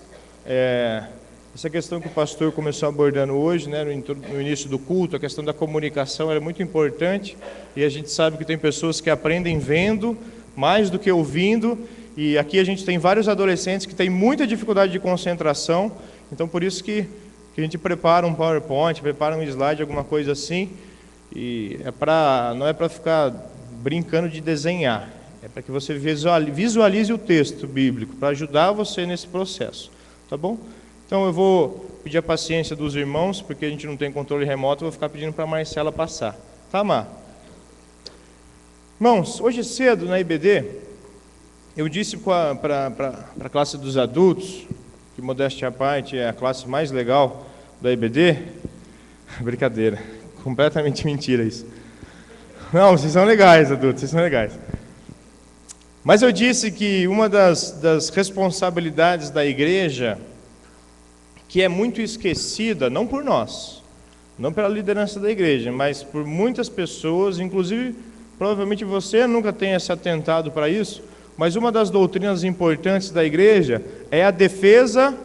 essa questão que o pastor começou abordando hoje, né, no início do culto, a questão da comunicação era muito importante, e a gente sabe que tem pessoas que aprendem vendo mais do que ouvindo, e aqui a gente tem vários adolescentes que têm muita dificuldade de concentração, então por isso que a gente prepara um PowerPoint, prepara um slide, alguma coisa assim, e não é para ficar brincando de desenhar, é para que você visualize o texto bíblico, para ajudar você nesse processo, tá bom? Então eu vou pedir a paciência dos irmãos, porque a gente não tem controle remoto, eu vou ficar pedindo para a Marcela passar. Tá, Mar? Irmãos, hoje cedo na IBD, eu disse para a classe dos adultos, que modéstia à parte é a classe mais legal da IBD, brincadeira, completamente mentira isso. Não, vocês são legais, adultos, vocês são legais. Mas eu disse que uma das responsabilidades da igreja, que é muito esquecida, não por nós, não pela liderança da igreja, mas por muitas pessoas, inclusive, provavelmente você nunca tenha se atentado para isso, mas uma das doutrinas importantes da igreja é a defesa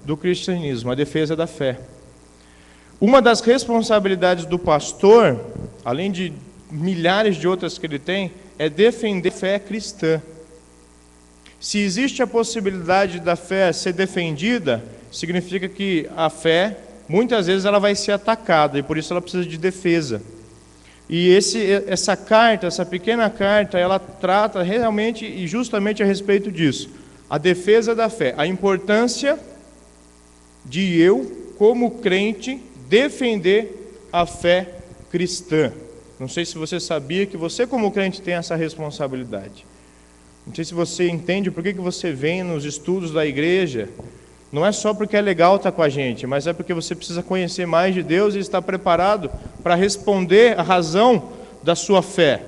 do cristianismo, a defesa da fé. Uma das responsabilidades do pastor, além de milhares de outras que ele tem, é defender a fé cristã. Se existe a possibilidade da fé ser defendida, significa que a fé, muitas vezes, ela vai ser atacada, e por isso ela precisa de defesa. E essa carta, essa pequena carta, ela trata realmente e justamente a respeito disso. A defesa da fé, a importância de eu, como crente, defender a fé cristã. Não sei se você sabia que você, como crente, tem essa responsabilidade. Não sei se você entende por que você vem nos estudos da igreja. Não é só porque é legal estar com a gente, mas é porque você precisa conhecer mais de Deus e estar preparado para responder a razão da sua fé.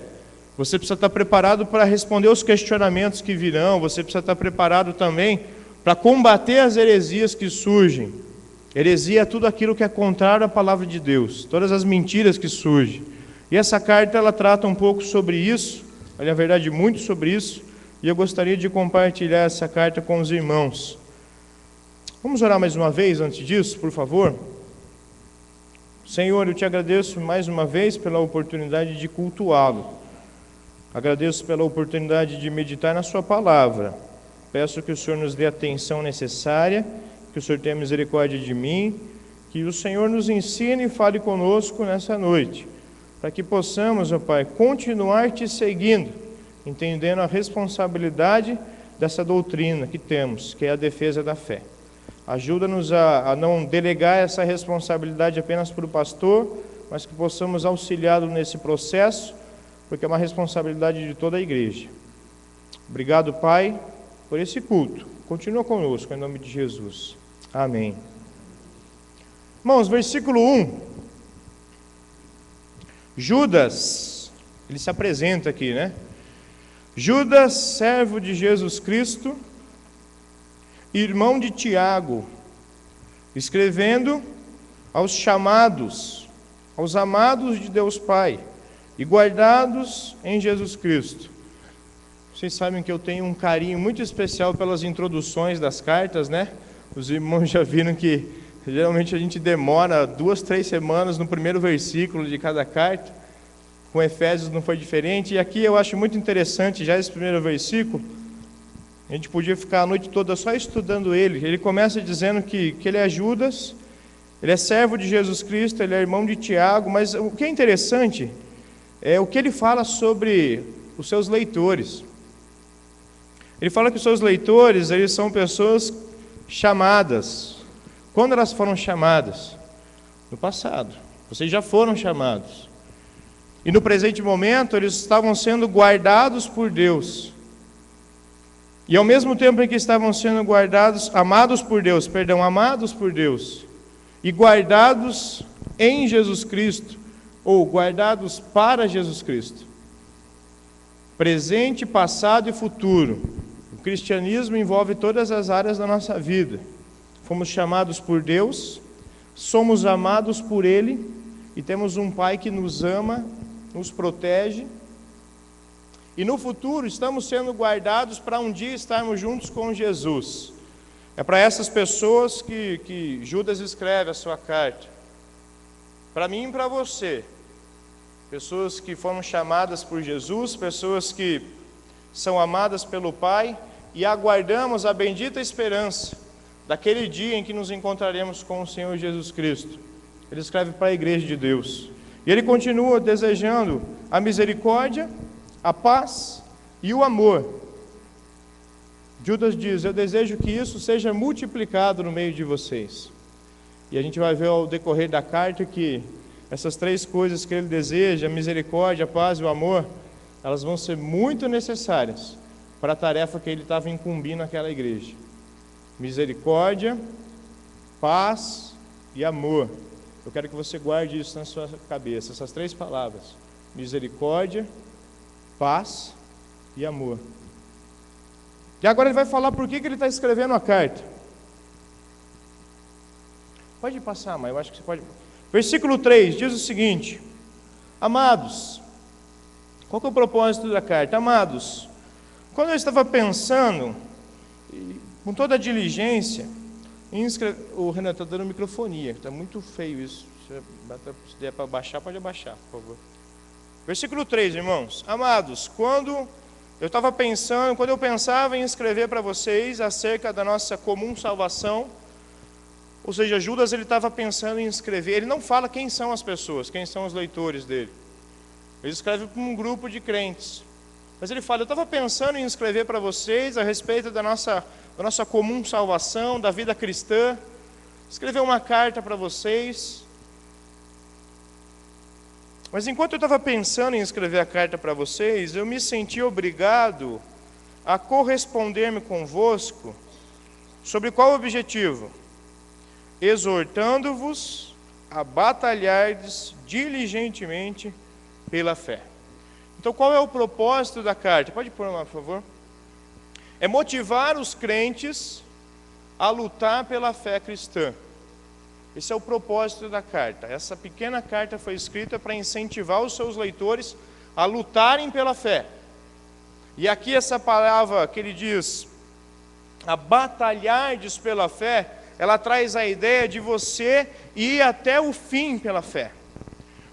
Você precisa estar preparado para responder os questionamentos que virão, você precisa estar preparado também para combater as heresias que surgem. Heresia é tudo aquilo que é contrário à palavra de Deus, todas as mentiras que surgem. E essa carta, ela trata um pouco sobre isso, na verdade muito sobre isso, e eu gostaria de compartilhar essa carta com os irmãos. Vamos orar mais uma vez antes disso, por favor? Senhor, eu te agradeço mais uma vez pela oportunidade de cultuá-lo. Agradeço pela oportunidade de meditar na sua palavra. Peço que o Senhor nos dê a atenção necessária, que o Senhor tenha misericórdia de mim, que o Senhor nos ensine e fale conosco nessa noite, para que possamos, ó Pai, continuar te seguindo, entendendo a responsabilidade dessa doutrina que temos, que é a defesa da fé. Ajuda-nos a não delegar essa responsabilidade apenas para o pastor, mas que possamos auxiliá-lo nesse processo, porque é uma responsabilidade de toda a igreja. Obrigado, Pai, por esse culto. Continua conosco, em nome de Jesus. Amém. Irmãos, versículo 1. Judas, ele se apresenta aqui, né? Judas, servo de Jesus Cristo, irmão de Tiago, escrevendo aos chamados, aos amados de Deus Pai e guardados em Jesus Cristo. Vocês sabem que eu tenho um carinho muito especial pelas introduções das cartas, né? Os irmãos já viram que geralmente a gente demora 2, 3 semanas no primeiro versículo de cada carta. Com Efésios não foi diferente. E aqui eu acho muito interessante já esse primeiro versículo. A gente podia ficar a noite toda só estudando ele. Ele começa dizendo que ele é Judas, ele é servo de Jesus Cristo, ele é irmão de Tiago. Mas o que é interessante é o que ele fala sobre os seus leitores. Ele fala que os seus leitores, eles são pessoas chamadas. Quando elas foram chamadas? No passado. Vocês já foram chamados. E no presente momento, eles estavam sendo guardados por Deus. E ao mesmo tempo em que estavam sendo guardados, amados por Deus, e guardados em Jesus Cristo, ou guardados para Jesus Cristo. Presente, passado e futuro. O cristianismo envolve todas as áreas da nossa vida. Fomos chamados por Deus, somos amados por Ele, e temos um Pai que nos ama, nos protege. E no futuro estamos sendo guardados para um dia estarmos juntos com Jesus. É para essas pessoas que Judas escreve a sua carta. Para mim e para você. Pessoas que foram chamadas por Jesus, pessoas que são amadas pelo Pai, e aguardamos a bendita esperança daquele dia em que nos encontraremos com o Senhor Jesus Cristo. Ele escreve para a igreja de Deus. E ele continua desejando a misericórdia, a paz e o amor. Judas diz: eu desejo que isso seja multiplicado no meio de vocês. E a gente vai ver ao decorrer da carta que essas 3 coisas que ele deseja, a misericórdia, a paz e o amor, elas vão ser muito necessárias para a tarefa que ele estava incumbindo naquela igreja. Misericórdia, paz e amor. Eu quero que você guarde isso na sua cabeça, essas 3 palavras: misericórdia, paz e amor. E agora ele vai falar por que ele está escrevendo a carta. Pode passar, mas eu acho que você pode. Versículo 3 diz o seguinte: amados, qual que é o propósito da carta? Amados, quando eu estava pensando, com toda a diligência, em escrever... O Renan está dando microfonia, está muito feio isso. Se der para baixar, pode abaixar, por favor. Versículo 3, irmãos. Amados, quando eu pensava em escrever para vocês acerca da nossa comum salvação, ou seja, Judas ele estava pensando em escrever, ele não fala quem são as pessoas, quem são os leitores dele. Ele escreve para um grupo de crentes. Mas ele fala: eu estava pensando em escrever para vocês a respeito da nossa comum salvação, da vida cristã, escrever uma carta para vocês. Mas enquanto eu estava pensando em escrever a carta para vocês, eu me senti obrigado a corresponder-me convosco sobre qual objetivo? Exortando-vos a batalhardes diligentemente pela fé. Então, qual é o propósito da carta? Pode pôr lá, por favor. É motivar os crentes a lutar pela fé cristã. Esse é o propósito da carta. Essa pequena carta foi escrita para incentivar os seus leitores a lutarem pela fé. E aqui essa palavra que ele diz, a batalhardes pela fé, ela traz a ideia de você ir até o fim pela fé.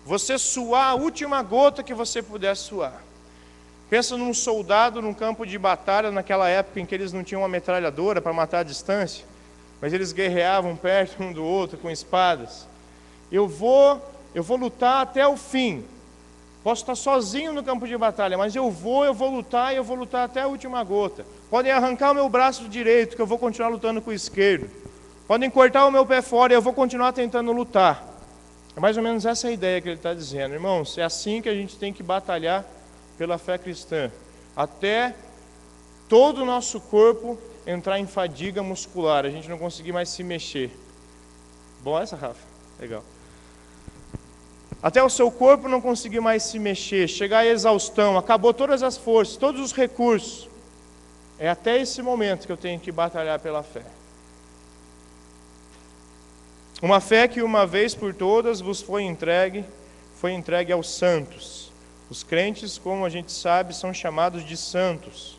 Você suar a última gota que você puder suar. Pensa num soldado num campo de batalha, naquela época em que eles não tinham uma metralhadora para matar a distância, mas eles guerreavam perto um do outro com espadas. Eu vou lutar até o fim. Posso estar sozinho no campo de batalha, mas eu vou lutar e eu vou lutar até a última gota. Podem arrancar o meu braço direito, que eu vou continuar lutando com o esquerdo. Podem cortar o meu pé fora e eu vou continuar tentando lutar. É mais ou menos essa a ideia que ele está dizendo. Irmãos, é assim que a gente tem que batalhar pela fé cristã. Até todo o nosso corpo entrar em fadiga muscular, a gente não conseguir mais se mexer. Bom essa, Rafa? Legal. Até o seu corpo não conseguir mais se mexer, chegar à exaustão, acabou todas as forças, todos os recursos. É até esse momento que eu tenho que batalhar pela fé. Uma fé que uma vez por todas vos foi entregue aos santos. Os crentes, como a gente sabe, são chamados de santos,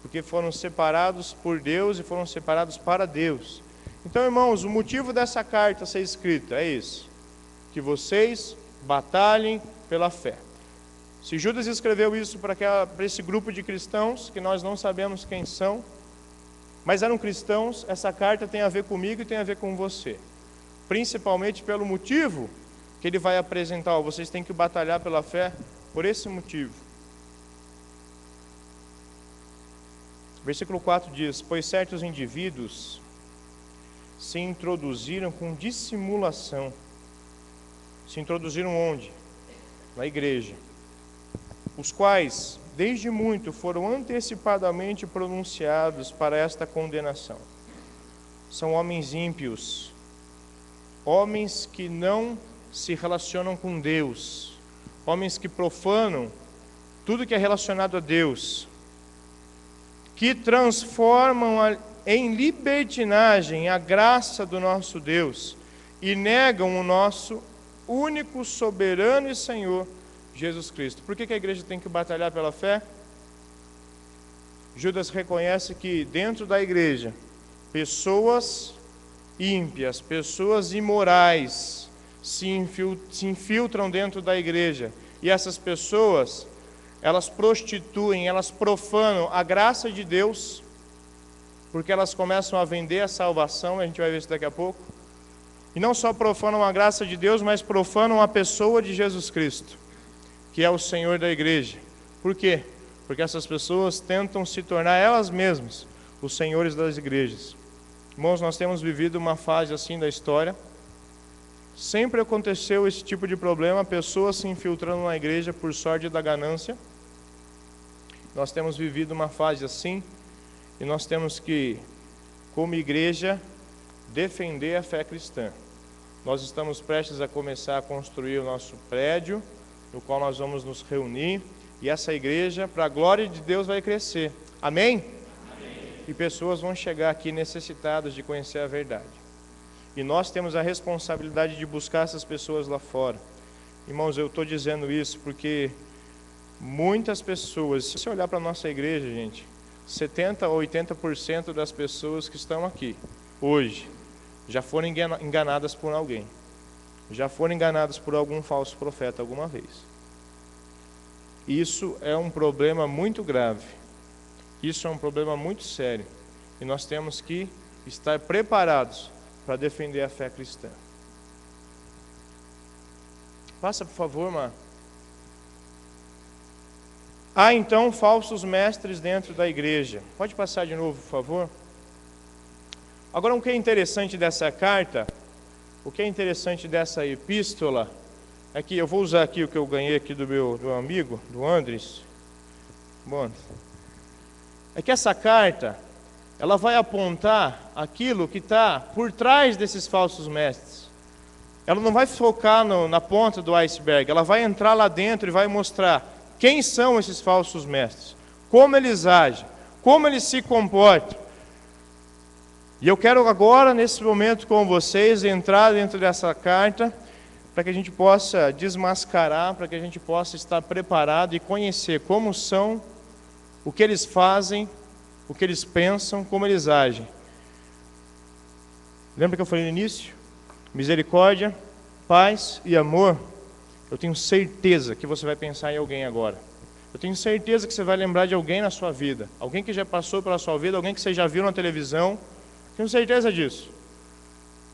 porque foram separados por Deus e foram separados para Deus. Então, irmãos, o motivo dessa carta ser escrita é isso: que vocês batalhem pela fé. Se Judas escreveu isso para esse grupo de cristãos, que nós não sabemos quem são, mas eram cristãos, essa carta tem a ver comigo e tem a ver com você. Principalmente pelo motivo que ele vai apresentar. Vocês têm que batalhar pela fé por esse motivo. Versículo 4 diz: pois certos indivíduos se introduziram com dissimulação. Se introduziram onde? Na igreja. Os quais, desde muito, foram antecipadamente pronunciados para esta condenação. São homens ímpios, homens que não se relacionam com Deus, homens que profanam tudo que é relacionado a Deus, que transformam em libertinagem a graça do nosso Deus e negam o nosso único, soberano e Senhor, Jesus Cristo. Por que a igreja tem que batalhar pela fé? Judas reconhece que dentro da igreja, pessoas ímpias, pessoas imorais se infiltram dentro da igreja. E essas pessoas, elas prostituem, elas profanam a graça de Deus, porque elas começam a vender a salvação, a gente vai ver isso daqui a pouco. E não só profanam a graça de Deus, mas profanam a pessoa de Jesus Cristo, que é o Senhor da igreja. Por quê? Porque essas pessoas tentam se tornar elas mesmas os senhores das igrejas. Irmãos, nós temos vivido uma fase assim da história. Sempre aconteceu esse tipo de problema, pessoas se infiltrando na igreja por sorte da ganância. Nós temos vivido uma fase assim, e nós temos que, como igreja, defender a fé cristã. Nós estamos prestes a começar a construir o nosso prédio, no qual nós vamos nos reunir, e essa igreja, para a glória de Deus, vai crescer. Amém? Amém. E pessoas vão chegar aqui necessitadas de conhecer a verdade. E nós temos a responsabilidade de buscar essas pessoas lá fora. Irmãos, eu estou dizendo isso porque muitas pessoas, se você olhar para a nossa igreja, gente, 70% ou 80% das pessoas que estão aqui hoje já foram enganadas por alguém. Já foram enganadas por algum falso profeta alguma vez. Isso é um problema muito grave. Isso é um problema muito sério. E nós temos que estar preparados para defender a fé cristã. Passa, por favor, Mar. Há então falsos mestres dentro da igreja. Pode passar de novo, por favor? Agora, o que é interessante dessa carta, o que é interessante dessa epístola, é que eu vou usar aqui o que eu ganhei aqui do meu amigo, do Andres. Bom, é que essa carta, ela vai apontar aquilo que está por trás desses falsos mestres. Ela não vai focar na ponta do iceberg, ela vai entrar lá dentro e vai mostrar quem são esses falsos mestres, como eles agem, como eles se comportam. E eu quero agora, nesse momento com vocês, entrar dentro dessa carta, para que a gente possa desmascarar, para que a gente possa estar preparado e conhecer como são, o que eles fazem, o que eles pensam, como eles agem. Lembra que eu falei no início? Misericórdia, paz e amor. Eu tenho certeza que você vai pensar em alguém agora. Eu tenho certeza que você vai lembrar de alguém na sua vida. Alguém que já passou pela sua vida, alguém que você já viu na televisão. Tenho certeza disso.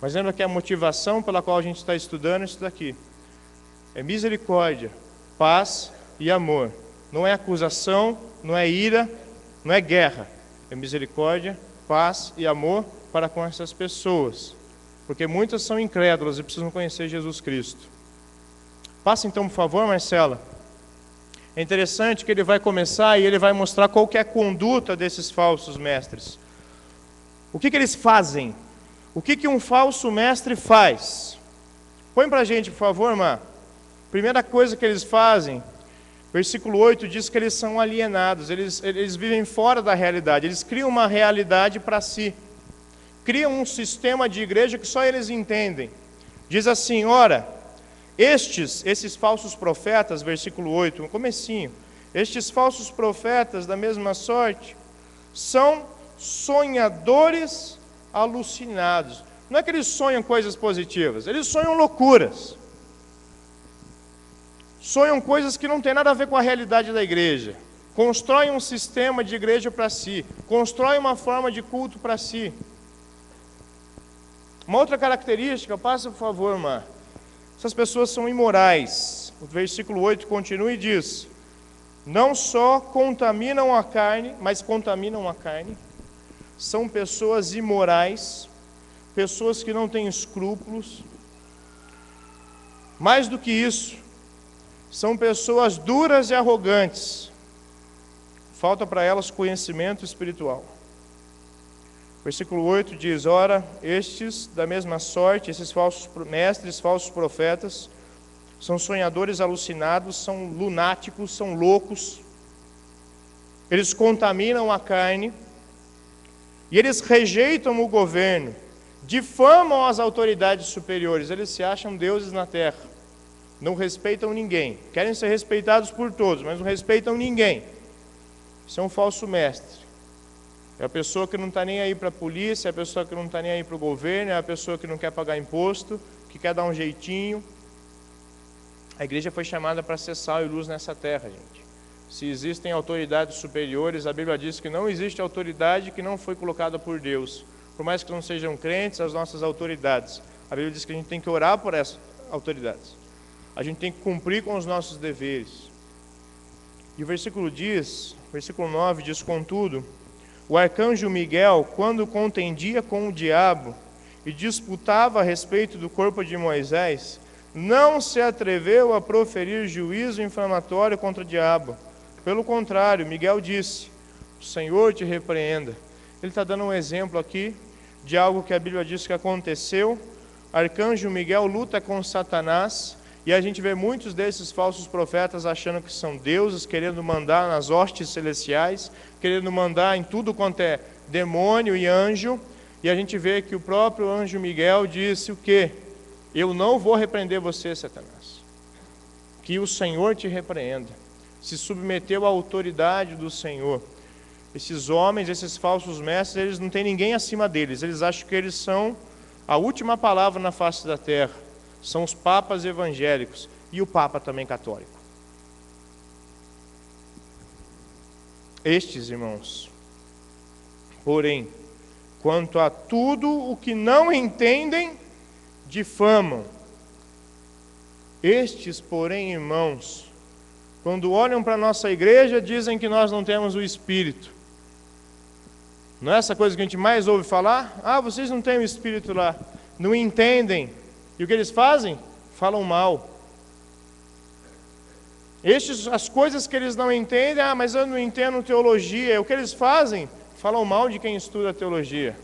Mas lembra que a motivação pela qual a gente está estudando é isso daqui. É misericórdia, paz e amor. Não é acusação, não é ira, não é guerra. É misericórdia, paz e amor para com essas pessoas. Porque muitas são incrédulas e precisam conhecer Jesus Cristo. Passa então, por favor, Marcela. É interessante que ele vai começar e ele vai mostrar qual que é a conduta desses falsos mestres. O que eles fazem? O que um falso mestre faz? Põe para a gente, por favor, irmã. Primeira coisa que eles fazem, versículo 8 diz que eles são alienados, eles vivem fora da realidade, eles criam uma realidade para si. Criam um sistema de igreja que só eles entendem. Diz assim, ora, esses falsos profetas, versículo 8, no comecinho, estes falsos profetas da mesma sorte, são sonhadores alucinados. Não é que eles sonham coisas positivas, eles sonham loucuras. Sonham coisas que não tem nada a ver com a realidade da igreja. Constroem um sistema de igreja para si, constroem uma forma de culto para si. Uma outra característica, passa por favor, irmã. Essas pessoas são imorais. O versículo 8 continua e diz, não só contaminam a carne, mas contaminam a carne. São pessoas imorais, pessoas que não têm escrúpulos. Mais do que isso, são pessoas duras e arrogantes. Falta para elas conhecimento espiritual. Versículo 8 diz, ora, estes da mesma sorte, esses falsos mestres, falsos profetas, são sonhadores alucinados, são lunáticos, são loucos. Eles contaminam a carne e eles rejeitam o governo, difamam as autoridades superiores, eles se acham deuses na terra, não respeitam ninguém, querem ser respeitados por todos, mas não respeitam ninguém. Isso é um falso mestre. É a pessoa que não está nem aí para a polícia, é a pessoa que não está nem aí para o governo, é a pessoa que não quer pagar imposto, que quer dar um jeitinho. A igreja foi chamada para ser sal e luz nessa terra, gente. Se existem autoridades superiores, a Bíblia diz que não existe autoridade que não foi colocada por Deus. Por mais que não sejam crentes, as nossas autoridades. A Bíblia diz que a gente tem que orar por essas autoridades. A gente tem que cumprir com os nossos deveres. E o versículo 9 diz, contudo, o arcanjo Miguel, quando contendia com o diabo e disputava a respeito do corpo de Moisés, não se atreveu a proferir juízo inflamatório contra o diabo. Pelo contrário, Miguel disse, o Senhor te repreenda. Ele está dando um exemplo aqui de algo que a Bíblia diz que aconteceu. Arcanjo Miguel luta com Satanás, e a gente vê muitos desses falsos profetas achando que são deuses, querendo mandar nas hostes celestiais, querendo mandar em tudo quanto é demônio e anjo, e a gente vê que o próprio anjo Miguel disse o quê? Eu não vou repreender você, Satanás. Que o Senhor te repreenda. Se submeteu à autoridade do Senhor. Esses homens, esses falsos mestres, eles não têm ninguém acima deles, eles acham que eles são a última palavra na face da terra. São os papas evangélicos e o papa também católico. Estes, irmãos, porém, quanto a tudo o que não entendem, difamam. Estes, porém, irmãos, quando olham para a nossa igreja, dizem que nós não temos o Espírito. Não é essa coisa que a gente mais ouve falar? Ah, vocês não têm o Espírito lá. Não entendem. E o que eles fazem? Falam mal. As coisas que eles não entendem, ah, mas eu não entendo teologia. O que eles fazem? Falam mal de quem estuda teologia.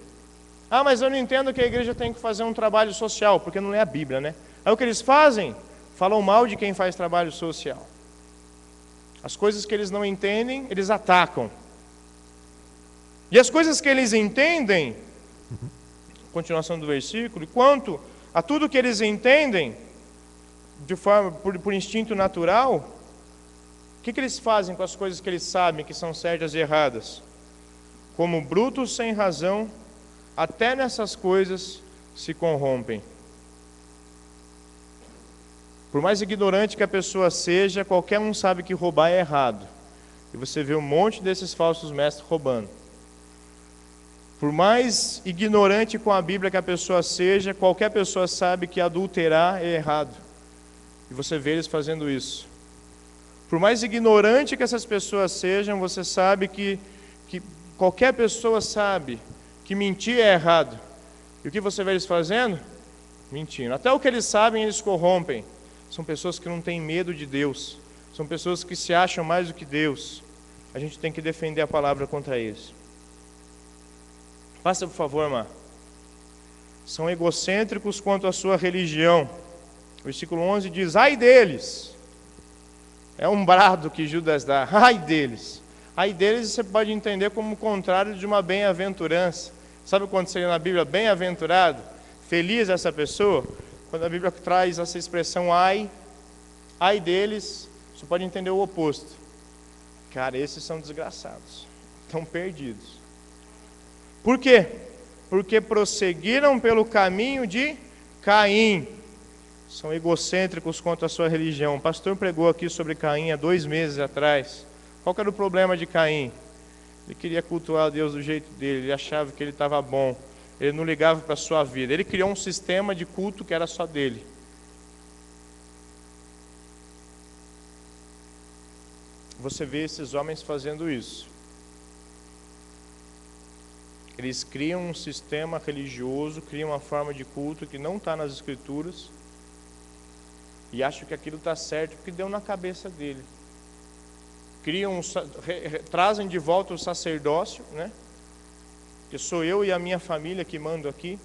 Ah, mas eu não entendo que a igreja tem que fazer um trabalho social, porque não é a Bíblia, né? Aí o que eles fazem? Falam mal de quem faz trabalho social. As coisas que eles não entendem, eles atacam. E as coisas que eles entendem, continuação do versículo, e quanto a tudo que eles entendem, de forma por instinto natural, o que eles fazem com as coisas que eles sabem que são certas e erradas? Como brutos sem razão, até nessas coisas se corrompem. Por mais ignorante que a pessoa seja, qualquer um sabe que roubar é errado. E você vê um monte desses falsos mestres roubando. Por mais ignorante com a Bíblia que a pessoa seja, qualquer pessoa sabe que adulterar é errado. E você vê eles fazendo isso. Por mais ignorante que essas pessoas sejam, você sabe que qualquer pessoa sabe que mentir é errado. E o que você vê eles fazendo? Mentindo. Até o que eles sabem, eles corrompem. São pessoas que não têm medo de Deus. São pessoas que se acham mais do que Deus. A gente tem que defender a palavra contra eles. Faça por favor, irmã. São egocêntricos quanto à sua religião. Versículo 11 diz: ai deles. É um brado que Judas dá. Ai deles. Ai deles você pode entender como o contrário de uma bem-aventurança. Sabe quando seria na Bíblia bem-aventurado? Feliz essa pessoa? Quando a Bíblia traz essa expressão ai deles, você pode entender o oposto. Cara, esses são desgraçados. Estão perdidos. Por quê? Porque prosseguiram pelo caminho de Caim. São egocêntricos quanto à sua religião. O pastor pregou aqui sobre Caim há 2 meses atrás. Qual que era o problema de Caim? Ele queria cultuar a Deus do jeito dele, ele achava que ele estava bom, ele não ligava para a sua vida. Ele criou um sistema de culto que era só dele. Você vê esses homens fazendo isso. Eles criam um sistema religioso, criam uma forma de culto que não está nas Escrituras, e acham que aquilo está certo porque deu na cabeça dele. Trazem de volta o sacerdócio, né? Que sou eu e a minha família que mando aqui.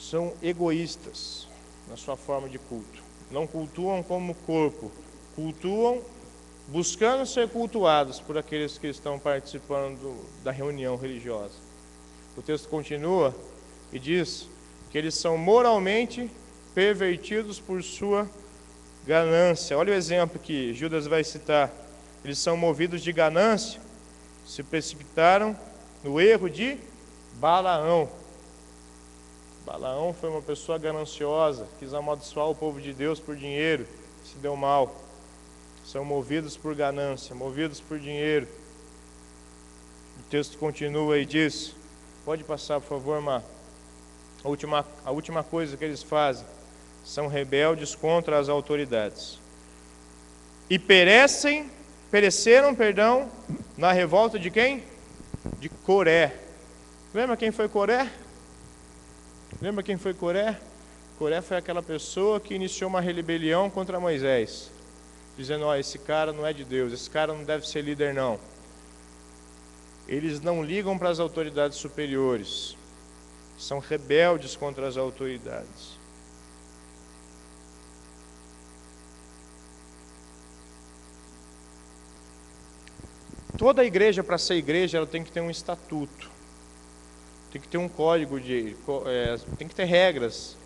São egoístas na sua forma de culto. Não cultuam como corpo, cultuam buscando ser cultuados por aqueles que estão participando da reunião religiosa. O texto continua e diz que eles são moralmente pervertidos por sua ganância. Olha o exemplo que Judas vai citar. Eles são movidos de ganância, se precipitaram no erro de Balaão. Balaão foi uma pessoa gananciosa, quis amaldiçoar o povo de Deus por dinheiro, se deu mal. São movidos por ganância, movidos por dinheiro. O texto continua e diz, pode passar por favor, irmã. A última coisa que eles fazem, são rebeldes contra as autoridades. E pereceram, na revolta de quem? De Coré. Lembra quem foi Coré? Lembra quem foi Coré? Coré foi aquela pessoa que iniciou uma rebelião contra Moisés, dizendo, esse cara não é de Deus, esse cara não deve ser líder não. Eles não ligam para as autoridades superiores, são rebeldes contra as autoridades. Toda a igreja, para ser igreja, ela tem que ter um estatuto, tem que ter um código, tem que ter regras,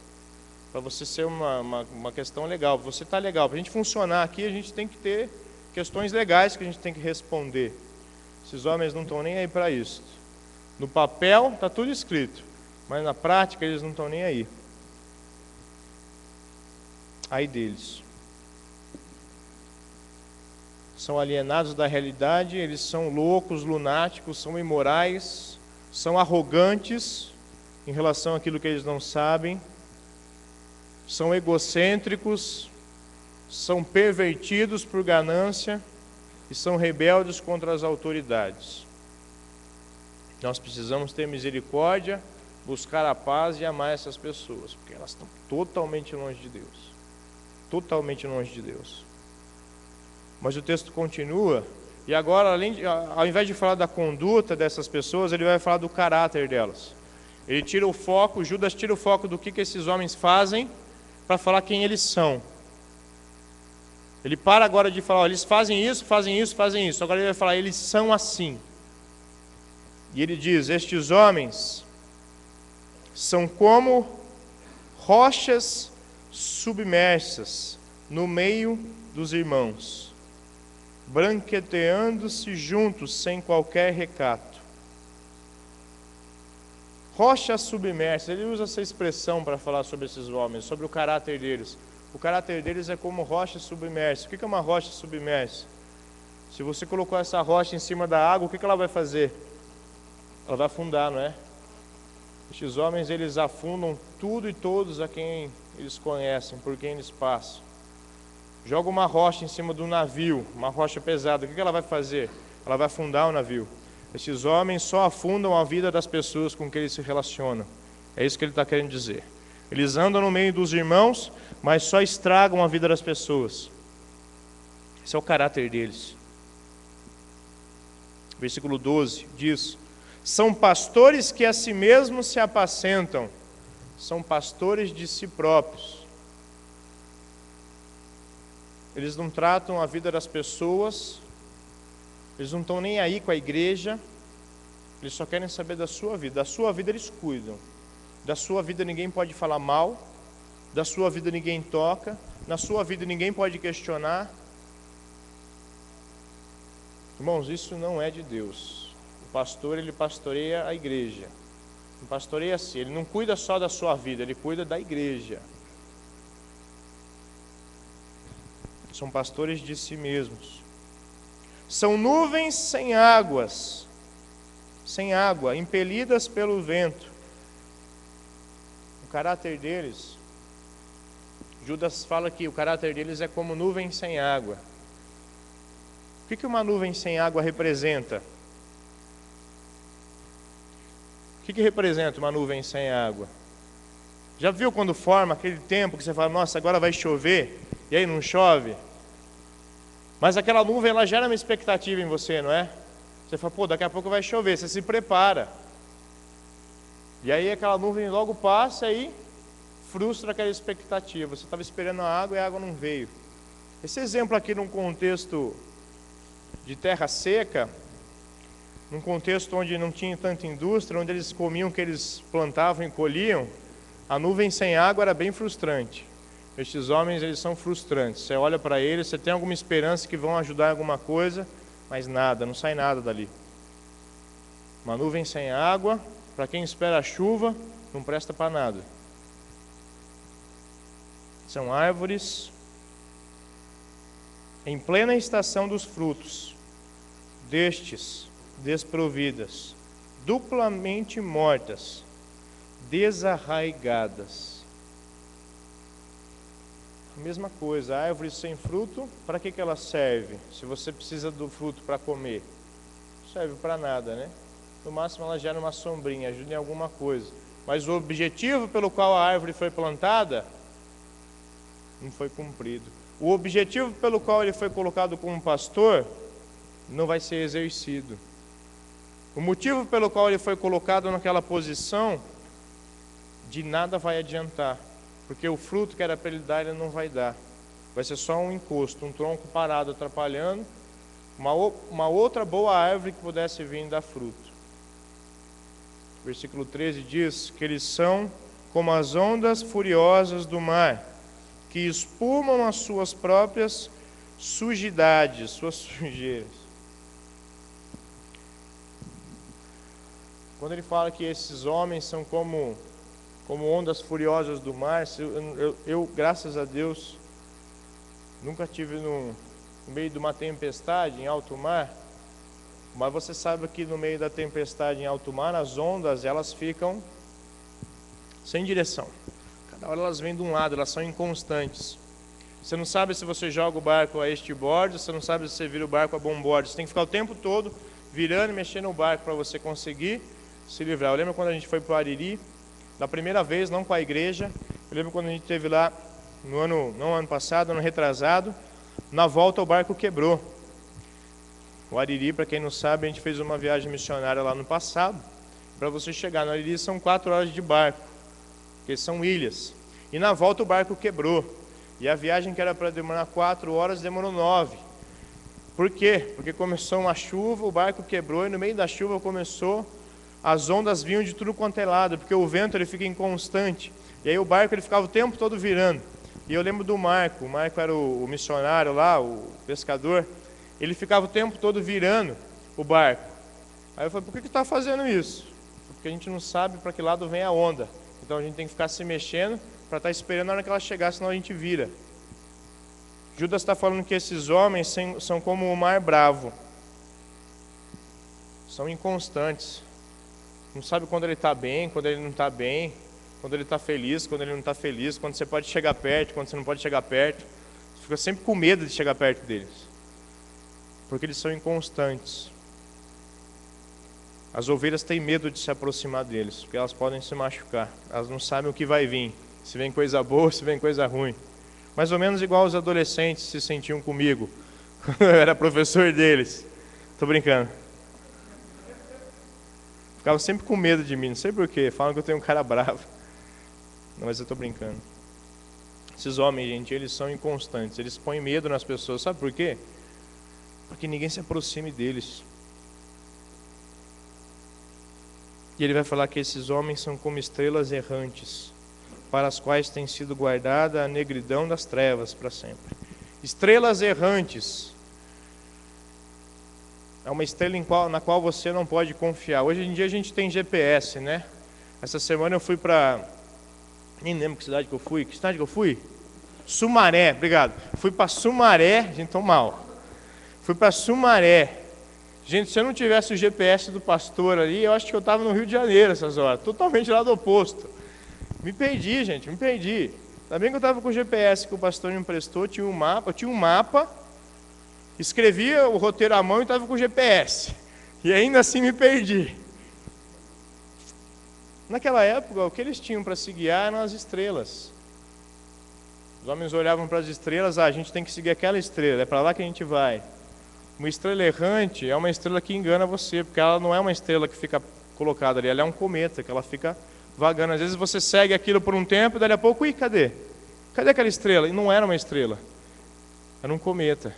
para você ser uma questão legal, para você estar legal. Para a gente funcionar aqui, a gente tem que ter questões legais que a gente tem que responder. Esses homens não estão nem aí para isso. No papel está tudo escrito, mas na prática eles não estão nem aí. Ai deles. São alienados da realidade, eles são loucos, lunáticos, são imorais, são arrogantes em relação àquilo que eles não sabem, são egocêntricos, são pervertidos por ganância e são rebeldes contra as autoridades. Nós precisamos ter misericórdia, buscar a paz e amar essas pessoas, porque elas estão totalmente longe de Deus. Totalmente longe de Deus. Mas o texto continua, e agora, ao invés de falar da conduta dessas pessoas, ele vai falar do caráter delas. Ele tira o foco, Judas tira o foco do que esses homens fazem, para falar quem eles são. Ele para agora de falar, eles fazem isso, fazem isso, fazem isso. Agora ele vai falar, eles são assim. E ele diz, estes homens são como rochas submersas no meio dos irmãos, branqueteando-se juntos sem qualquer recato. Rocha submersa, ele usa essa expressão para falar sobre esses homens, sobre o caráter deles. O caráter deles é como rocha submersa. O que é uma rocha submersa? Se você colocou essa rocha em cima da água, o que ela vai fazer? Ela vai afundar, não é? Estes homens, eles afundam tudo e todos a quem eles conhecem, por quem eles passam. Joga uma rocha em cima do navio, uma rocha pesada, o que ela vai fazer? Ela vai afundar o navio. Esses homens só afundam a vida das pessoas com quem eles se relacionam. É isso que ele está querendo dizer. Eles andam no meio dos irmãos, mas só estragam a vida das pessoas. Esse é o caráter deles. Versículo 12 diz: são pastores que a si mesmos se apacentam, são pastores de si próprios. Eles não tratam a vida das pessoas, eles não estão nem aí com a igreja, eles só querem saber da sua vida. Da sua vida eles cuidam, da sua vida ninguém pode falar mal, da sua vida ninguém toca, na sua vida ninguém pode questionar. Irmãos, isso não é de Deus. O pastor, ele pastoreia a igreja. Não pastoreia assim, ele não cuida só da sua vida, ele cuida da igreja. São pastores de si mesmos. São nuvens sem água, impelidas pelo vento. O caráter deles, Judas fala que o caráter deles é como nuvem sem água. O que uma nuvem sem água representa? O que representa uma nuvem sem água? Já viu quando forma aquele tempo que você fala, nossa, agora vai chover, e aí não chove? Mas aquela nuvem, ela gera uma expectativa em você, não é? Você fala, pô, daqui a pouco vai chover, você se prepara. E aí aquela nuvem logo passa e frustra aquela expectativa. Você estava esperando a água e a água não veio. Esse exemplo aqui num contexto de terra seca, num contexto onde não tinha tanta indústria, onde eles comiam o que eles plantavam e colhiam, a nuvem sem água era bem frustrante. Estes homens, eles são frustrantes. Você olha para eles, você tem alguma esperança que vão ajudar em alguma coisa, mas nada, não sai nada dali. Uma nuvem sem água, para quem espera a chuva, não presta para nada. São árvores em plena estação dos frutos, destes desprovidas, duplamente mortas, desarraigadas. A mesma coisa, a árvore sem fruto, para que ela serve? Se você precisa do fruto para comer, não serve para nada, né? No máximo ela gera uma sombrinha, ajuda em alguma coisa. Mas o objetivo pelo qual a árvore foi plantada não foi cumprido. O objetivo pelo qual ele foi colocado como pastor não vai ser exercido. O motivo pelo qual ele foi colocado naquela posição, de nada vai adiantar. Porque o fruto que era para ele dar, ele não vai dar. Vai ser só um encosto, um tronco parado atrapalhando uma outra boa árvore que pudesse vir dar fruto. Versículo 13 diz que eles são como as ondas furiosas do mar, que espumam as suas próprias sujidades, suas sujeiras. Quando ele fala que esses homens são como ondas furiosas do mar, eu, graças a Deus, nunca tive no meio de uma tempestade em alto mar, mas você sabe que no meio da tempestade em alto mar, as ondas, elas ficam sem direção. Cada hora elas vêm de um lado, elas são inconstantes. Você não sabe se você joga o barco a este-board, você não sabe se você vira o barco a bom-board. Você tem que ficar o tempo todo virando e mexendo o barco para você conseguir se livrar. Eu lembro quando a gente foi para o Ariri, da primeira vez, não com a igreja. Eu lembro quando a gente esteve lá, não ano passado, ano retrasado, na volta o barco quebrou. O Ariri, para quem não sabe, a gente fez uma viagem missionária lá no passado. Para você chegar no Ariri são 4 horas de barco, porque são ilhas. E na volta o barco quebrou. E a viagem que era para demorar 4 horas, demorou 9. Por quê? Porque começou uma chuva, o barco quebrou e no meio da chuva as ondas vinham de tudo quanto é lado, porque o vento ele fica inconstante. E aí o barco ele ficava o tempo todo virando. E eu lembro do Marco, o Marco era o missionário lá, o pescador. Ele ficava o tempo todo virando o barco. Aí eu falei, por que está fazendo isso? Porque a gente não sabe para que lado vem a onda. Então a gente tem que ficar se mexendo para estar esperando a hora que ela chegar, senão a gente vira. Judas está falando que esses homens são como o mar bravo. São inconstantes. Não sabe quando ele está bem, quando ele não está bem, quando ele está feliz, quando ele não está feliz, quando você pode chegar perto, quando você não pode chegar perto. Você fica sempre com medo de chegar perto deles. Porque eles são inconstantes. As ovelhas têm medo de se aproximar deles, porque elas podem se machucar. Elas não sabem o que vai vir, se vem coisa boa, se vem coisa ruim. Mais ou menos igual os adolescentes se sentiam comigo. quando eu era professor deles. Tô brincando. Ficavam sempre com medo de mim, não sei porquê. Falam que eu tenho um cara bravo. Não, mas eu tô brincando. Esses homens, gente, eles são inconstantes. Eles põem medo nas pessoas. Sabe por quê? Porque ninguém se aproxime deles. E ele vai falar que esses homens são como estrelas errantes, para as quais tem sido guardada a negridão das trevas para sempre. Estrelas errantes. É uma estrela na qual você não pode confiar. Hoje em dia a gente tem GPS, né? Essa semana eu fui para... Nem lembro que cidade que eu fui. Que cidade que eu fui? Sumaré, obrigado. Fui para Sumaré, gente, tô mal. Fui para Sumaré. Gente, se eu não tivesse o GPS do pastor ali, eu acho que eu estava no Rio de Janeiro essas horas. Totalmente lá do oposto. Me perdi, gente, me perdi. Ainda bem que eu estava com o GPS que o pastor me emprestou, tinha um mapa, eu tinha um mapa, escrevia o roteiro à mão e estava com o GPS. E ainda assim me perdi. Naquela época, o que eles tinham para se guiar eram as estrelas. Os homens olhavam para as estrelas, a gente tem que seguir aquela estrela, é para lá que a gente vai. Uma estrela errante é uma estrela que engana você, porque ela não é uma estrela que fica colocada ali, ela é um cometa, que ela fica vagando. Às vezes você segue aquilo por um tempo, e dali a pouco, cadê? Cadê aquela estrela? E não era uma estrela, era um cometa.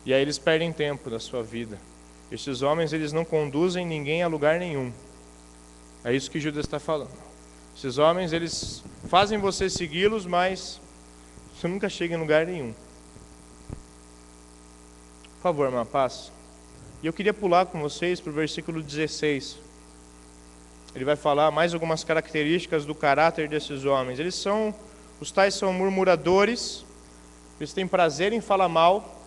E aí eles perdem tempo da sua vida. Esses homens, eles não conduzem ninguém a lugar nenhum. É isso que Judas está falando. Esses homens, eles fazem você segui-los, mas você nunca chega em lugar nenhum. Por favor, irmã, passa. E eu queria pular com vocês para o versículo 16. Ele vai falar mais algumas características do caráter desses homens. Os tais são murmuradores, eles têm prazer em falar mal.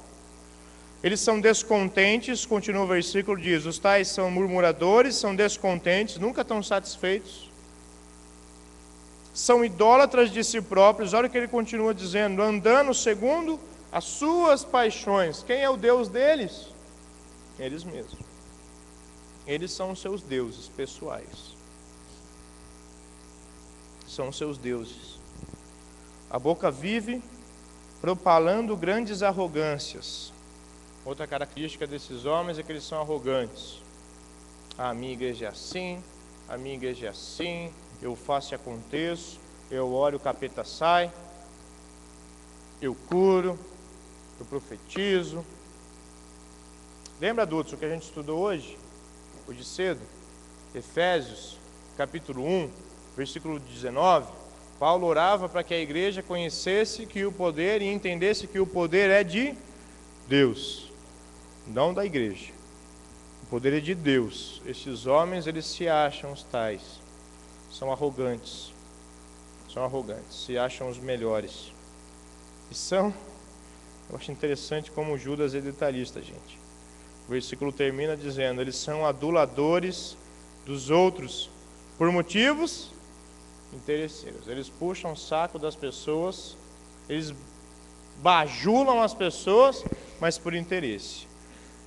Eles são descontentes, continua o versículo, diz, os tais são murmuradores, são descontentes, nunca estão satisfeitos. São idólatras de si próprios, olha o que ele continua dizendo, andando segundo as suas paixões. Quem é o Deus deles? Eles mesmos. Eles são os seus deuses pessoais. São os seus deuses. A boca vive propalando grandes arrogâncias. Outra característica desses homens é que eles são arrogantes. A minha igreja é assim, a minha igreja é assim, eu faço e aconteço, eu oro e o capeta sai, eu curo, eu profetizo. Lembra, adultos, o que a gente estudou hoje? Hoje cedo? Efésios, capítulo 1, versículo 19. Paulo orava para que a igreja conhecesse que o poder e entendesse que o poder é de Deus, não da igreja. O poder é de Deus. Estes homens, eles se acham os tais. São arrogantes. São arrogantes. Se acham os melhores. E são... Eu acho interessante como Judas é detalhista, gente. O versículo termina dizendo, eles são aduladores dos outros por motivos interesseiros. Eles puxam o saco das pessoas, eles bajulam as pessoas, mas por interesse.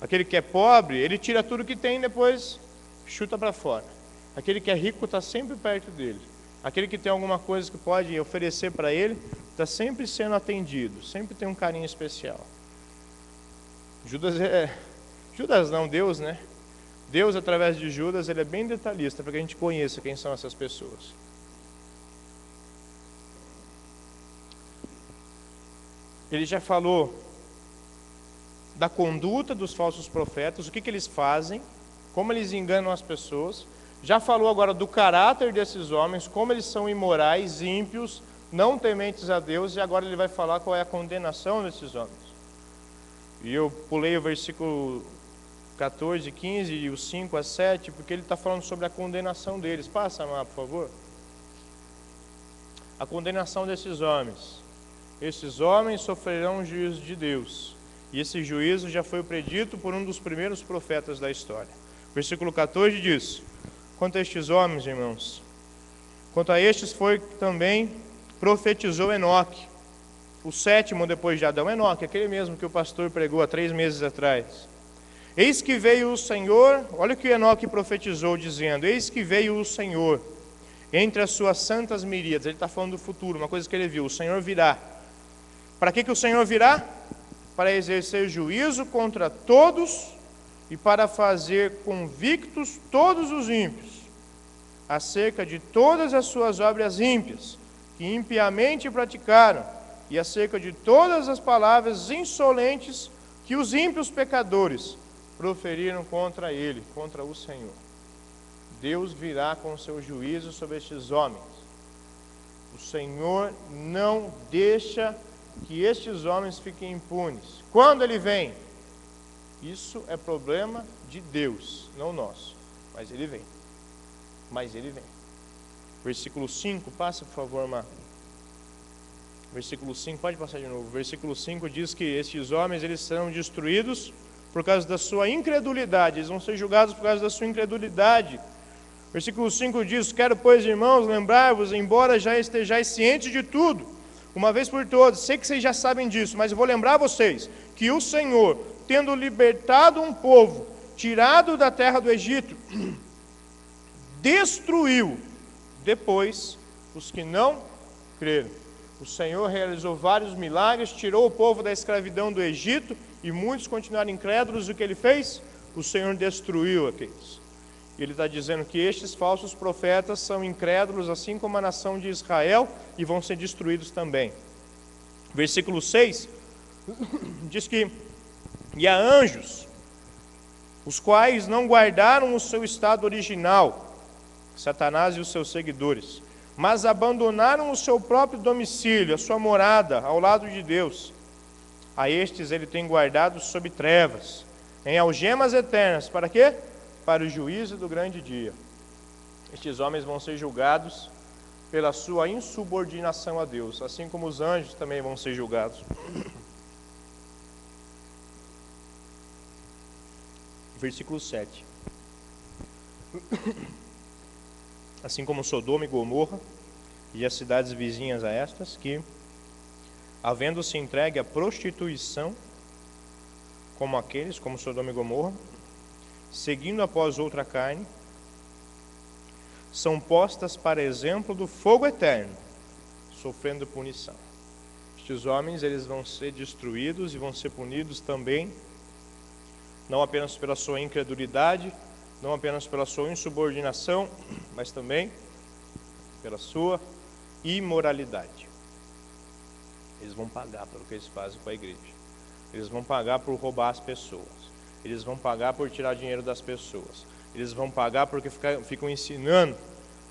Aquele que é pobre, ele tira tudo que tem e depois chuta para fora. Aquele que é rico está sempre perto dele. Aquele que tem alguma coisa que pode oferecer para ele, está sempre sendo atendido, sempre tem um carinho especial. Judas não, Deus, né? Deus, através de Judas, ele é bem detalhista, para que a gente conheça quem são essas pessoas. Ele já falou da conduta dos falsos profetas, o que eles fazem, como eles enganam as pessoas. Já falou agora do caráter desses homens, como eles são imorais, ímpios, não tementes a Deus, e agora ele vai falar qual é a condenação desses homens. E eu pulei o versículo 14, 15 e o 5 a 7, porque ele está falando sobre a condenação deles. Passa, Amar, por favor. A condenação desses homens. Esses homens sofrerão o juízo de Deus. E esse juízo já foi predito por um dos primeiros profetas da história. Versículo 14 diz, quanto a estes homens, irmãos, quanto a estes foi também profetizou Enoque, o sétimo depois de Adão. Enoque, aquele mesmo que o pastor pregou há 3 meses atrás. Eis que veio o Senhor, olha o que Enoque profetizou dizendo, eis que veio o Senhor entre as suas santas miríades. Ele está falando do futuro, uma coisa que ele viu, o Senhor virá. Para que o Senhor virá? para exercer juízo contra todos e para fazer convictos todos os ímpios, acerca de todas as suas obras ímpias, que impiamente praticaram, e acerca de todas as palavras insolentes que os ímpios pecadores proferiram contra ele, contra o Senhor. Deus virá com o seu juízo sobre estes homens. O Senhor não deixa que estes homens fiquem impunes. Quando ele vem, isso é problema de Deus, não nosso. Mas ele vem. Mas ele vem. Versículo 5, passa por favor, Mar. Versículo 5, pode passar de novo. Versículo 5 diz que estes homens eles serão destruídos por causa da sua incredulidade. Eles vão ser julgados por causa da sua incredulidade. Versículo 5 diz: quero, pois, irmãos, lembrar-vos, embora já estejais cientes de tudo, uma vez por todas, sei que vocês já sabem disso, mas eu vou lembrar vocês, que o Senhor, tendo libertado um povo, tirado da terra do Egito, destruiu depois os que não creram. O Senhor realizou vários milagres, tirou o povo da escravidão do Egito, e muitos continuaram incrédulos. O que ele fez? O Senhor destruiu aqueles. Ele está dizendo que estes falsos profetas são incrédulos, assim como a nação de Israel, e vão ser destruídos também. Versículo 6 diz que: e há anjos, os quais não guardaram o seu estado original, Satanás e os seus seguidores, mas abandonaram o seu próprio domicílio, a sua morada, ao lado de Deus. A estes ele tem guardado sob trevas, em algemas eternas. Para quê? Para o juízo do grande dia. Estes homens vão ser julgados pela sua insubordinação a Deus, assim como os anjos também vão ser julgados. Versículo 7. Assim como Sodoma e Gomorra e as cidades vizinhas a estas, que, havendo-se entregue à prostituição, como aqueles, como Sodoma e Gomorra, seguindo após outra carne, são postas para exemplo do fogo eterno, sofrendo punição. Estes homens, eles vão ser destruídos e vão ser punidos também, não apenas pela sua incredulidade, não apenas pela sua insubordinação, mas também pela sua imoralidade. Eles vão pagar pelo que eles fazem com a igreja. Eles vão pagar por roubar as pessoas. Eles vão pagar por tirar dinheiro das pessoas. Eles vão pagar porque ficam ensinando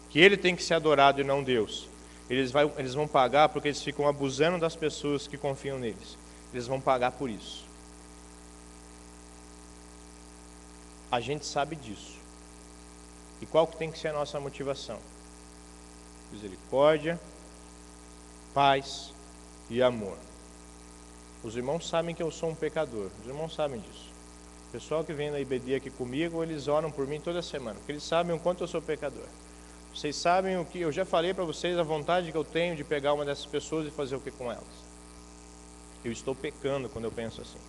que ele tem que ser adorado e não Deus. Eles vão pagar porque eles ficam abusando das pessoas que confiam neles. Eles vão pagar por isso. A gente sabe disso. E qual que tem que ser a nossa motivação? Misericórdia, paz e amor. Os irmãos sabem que eu sou um pecador. Os irmãos sabem disso. O pessoal que vem na IBD aqui comigo, eles oram por mim toda semana, porque eles sabem o quanto eu sou pecador. Vocês sabem o que eu já falei para vocês, a vontade que eu tenho de pegar uma dessas pessoas e fazer o que com elas. Eu estou pecando quando eu penso assim.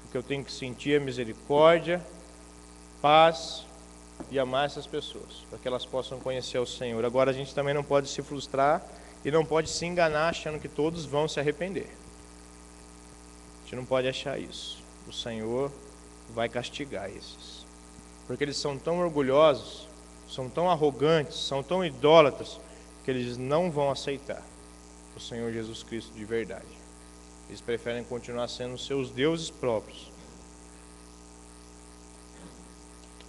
O que eu tenho que sentir é misericórdia, paz e amar essas pessoas, para que elas possam conhecer o Senhor. Agora a gente também não pode se frustrar e não pode se enganar achando que todos vão se arrepender. A gente não pode achar isso. O Senhor vai castigar esses, porque eles são tão orgulhosos, são tão arrogantes, são tão idólatras, que eles não vão aceitar o Senhor Jesus Cristo de verdade. Eles preferem continuar sendo seus deuses próprios.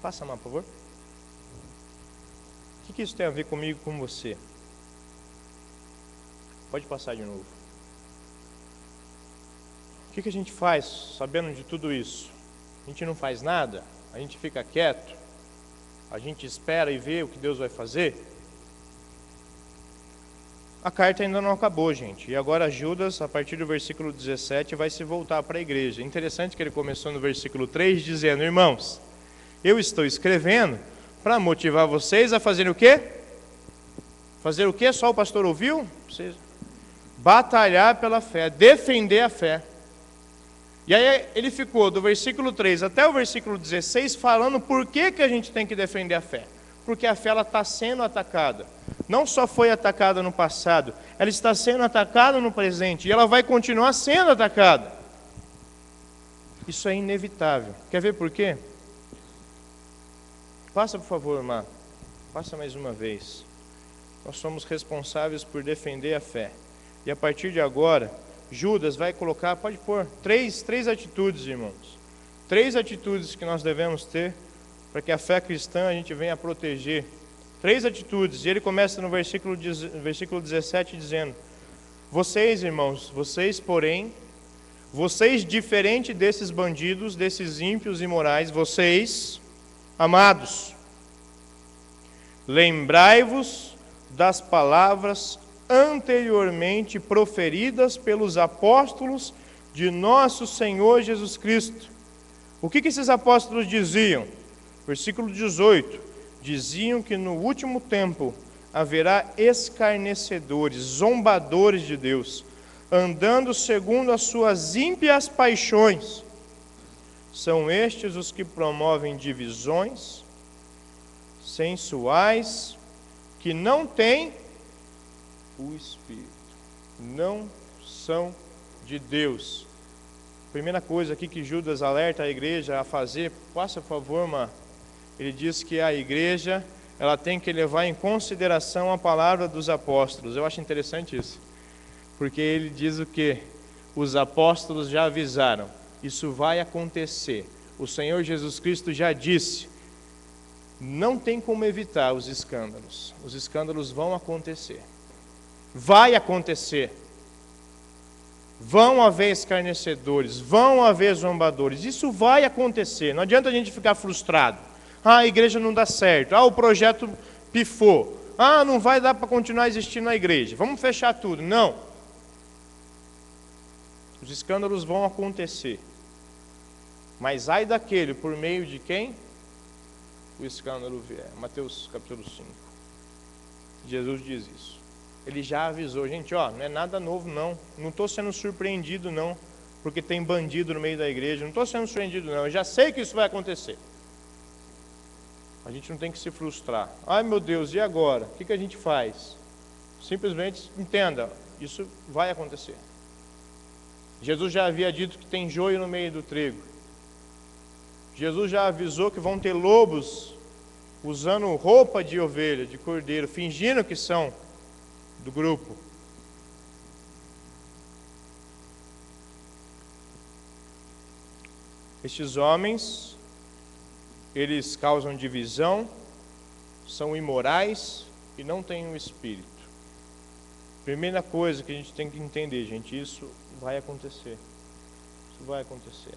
Passa lá, por favor. O que isso tem a ver comigo e com você? Pode passar de novo. O que a gente faz sabendo de tudo isso? A gente não faz nada? A gente fica quieto? A gente espera e vê o que Deus vai fazer? A carta ainda não acabou, gente. E agora Judas, a partir do versículo 17, vai se voltar para a igreja. É interessante que ele começou no versículo 3, dizendo: irmãos, eu estou escrevendo para motivar vocês a fazerem o quê? Fazer o quê? Só o pastor ouviu? Batalhar pela fé, defender a fé. E aí ele ficou do versículo 3 até o versículo 16 falando por que a gente tem que defender a fé. Porque a fé está sendo atacada. Não só foi atacada no passado, ela está sendo atacada no presente. E ela vai continuar sendo atacada. Isso é inevitável. Quer ver por quê? Passa, por favor, irmã. Passa mais uma vez. Nós somos responsáveis por defender a fé. E a partir de agora, Judas vai colocar, pode pôr, três atitudes, irmãos. 3 atitudes que nós devemos ter para que a fé cristã a gente venha a proteger. 3 atitudes. E ele começa no versículo 17 dizendo: vocês, irmãos, vocês, porém, vocês diferente desses bandidos, desses ímpios e imorais, vocês, amados, lembrai-vos das palavras anteriormente proferidas pelos apóstolos de nosso Senhor Jesus Cristo. O que esses apóstolos diziam? Versículo 18. Diziam que no último tempo haverá escarnecedores, zombadores de Deus, andando segundo as suas ímpias paixões. São estes os que promovem divisões, sensuais, que não têm o Espírito, não são de Deus. Primeira coisa aqui que Judas alerta a igreja a fazer, passa por favor, irmã. Ele diz que a igreja, ela tem que levar em consideração a palavra dos apóstolos. Eu acho interessante isso, porque ele diz o que? Os apóstolos já avisaram, isso vai acontecer. O Senhor Jesus Cristo já disse, não tem como evitar os escândalos vão acontecer. Vai acontecer. Vão haver escarnecedores, vão haver zombadores, isso vai acontecer. Não adianta a gente ficar frustrado. A igreja não dá certo, o projeto pifou, não vai dar para continuar existindo na igreja, vamos fechar tudo. Não. Os escândalos vão acontecer. Mas ai daquele por meio de quem o escândalo vier. Mateus capítulo 5. Jesus diz isso. Ele já avisou, gente, não é nada novo não. Não estou sendo surpreendido não, porque tem bandido no meio da igreja. Não estou sendo surpreendido não, eu já sei que isso vai acontecer. A gente não tem que se frustrar. Ai meu Deus, e agora? O que a gente faz? Simplesmente entenda, isso vai acontecer. Jesus já havia dito que tem joio no meio do trigo. Jesus já avisou que vão ter lobos usando roupa de ovelha, de cordeiro, fingindo que são do grupo. Estes homens, eles causam divisão, são imorais e não têm um espírito. Primeira coisa que a gente tem que entender, gente, isso vai acontecer. Isso vai acontecer.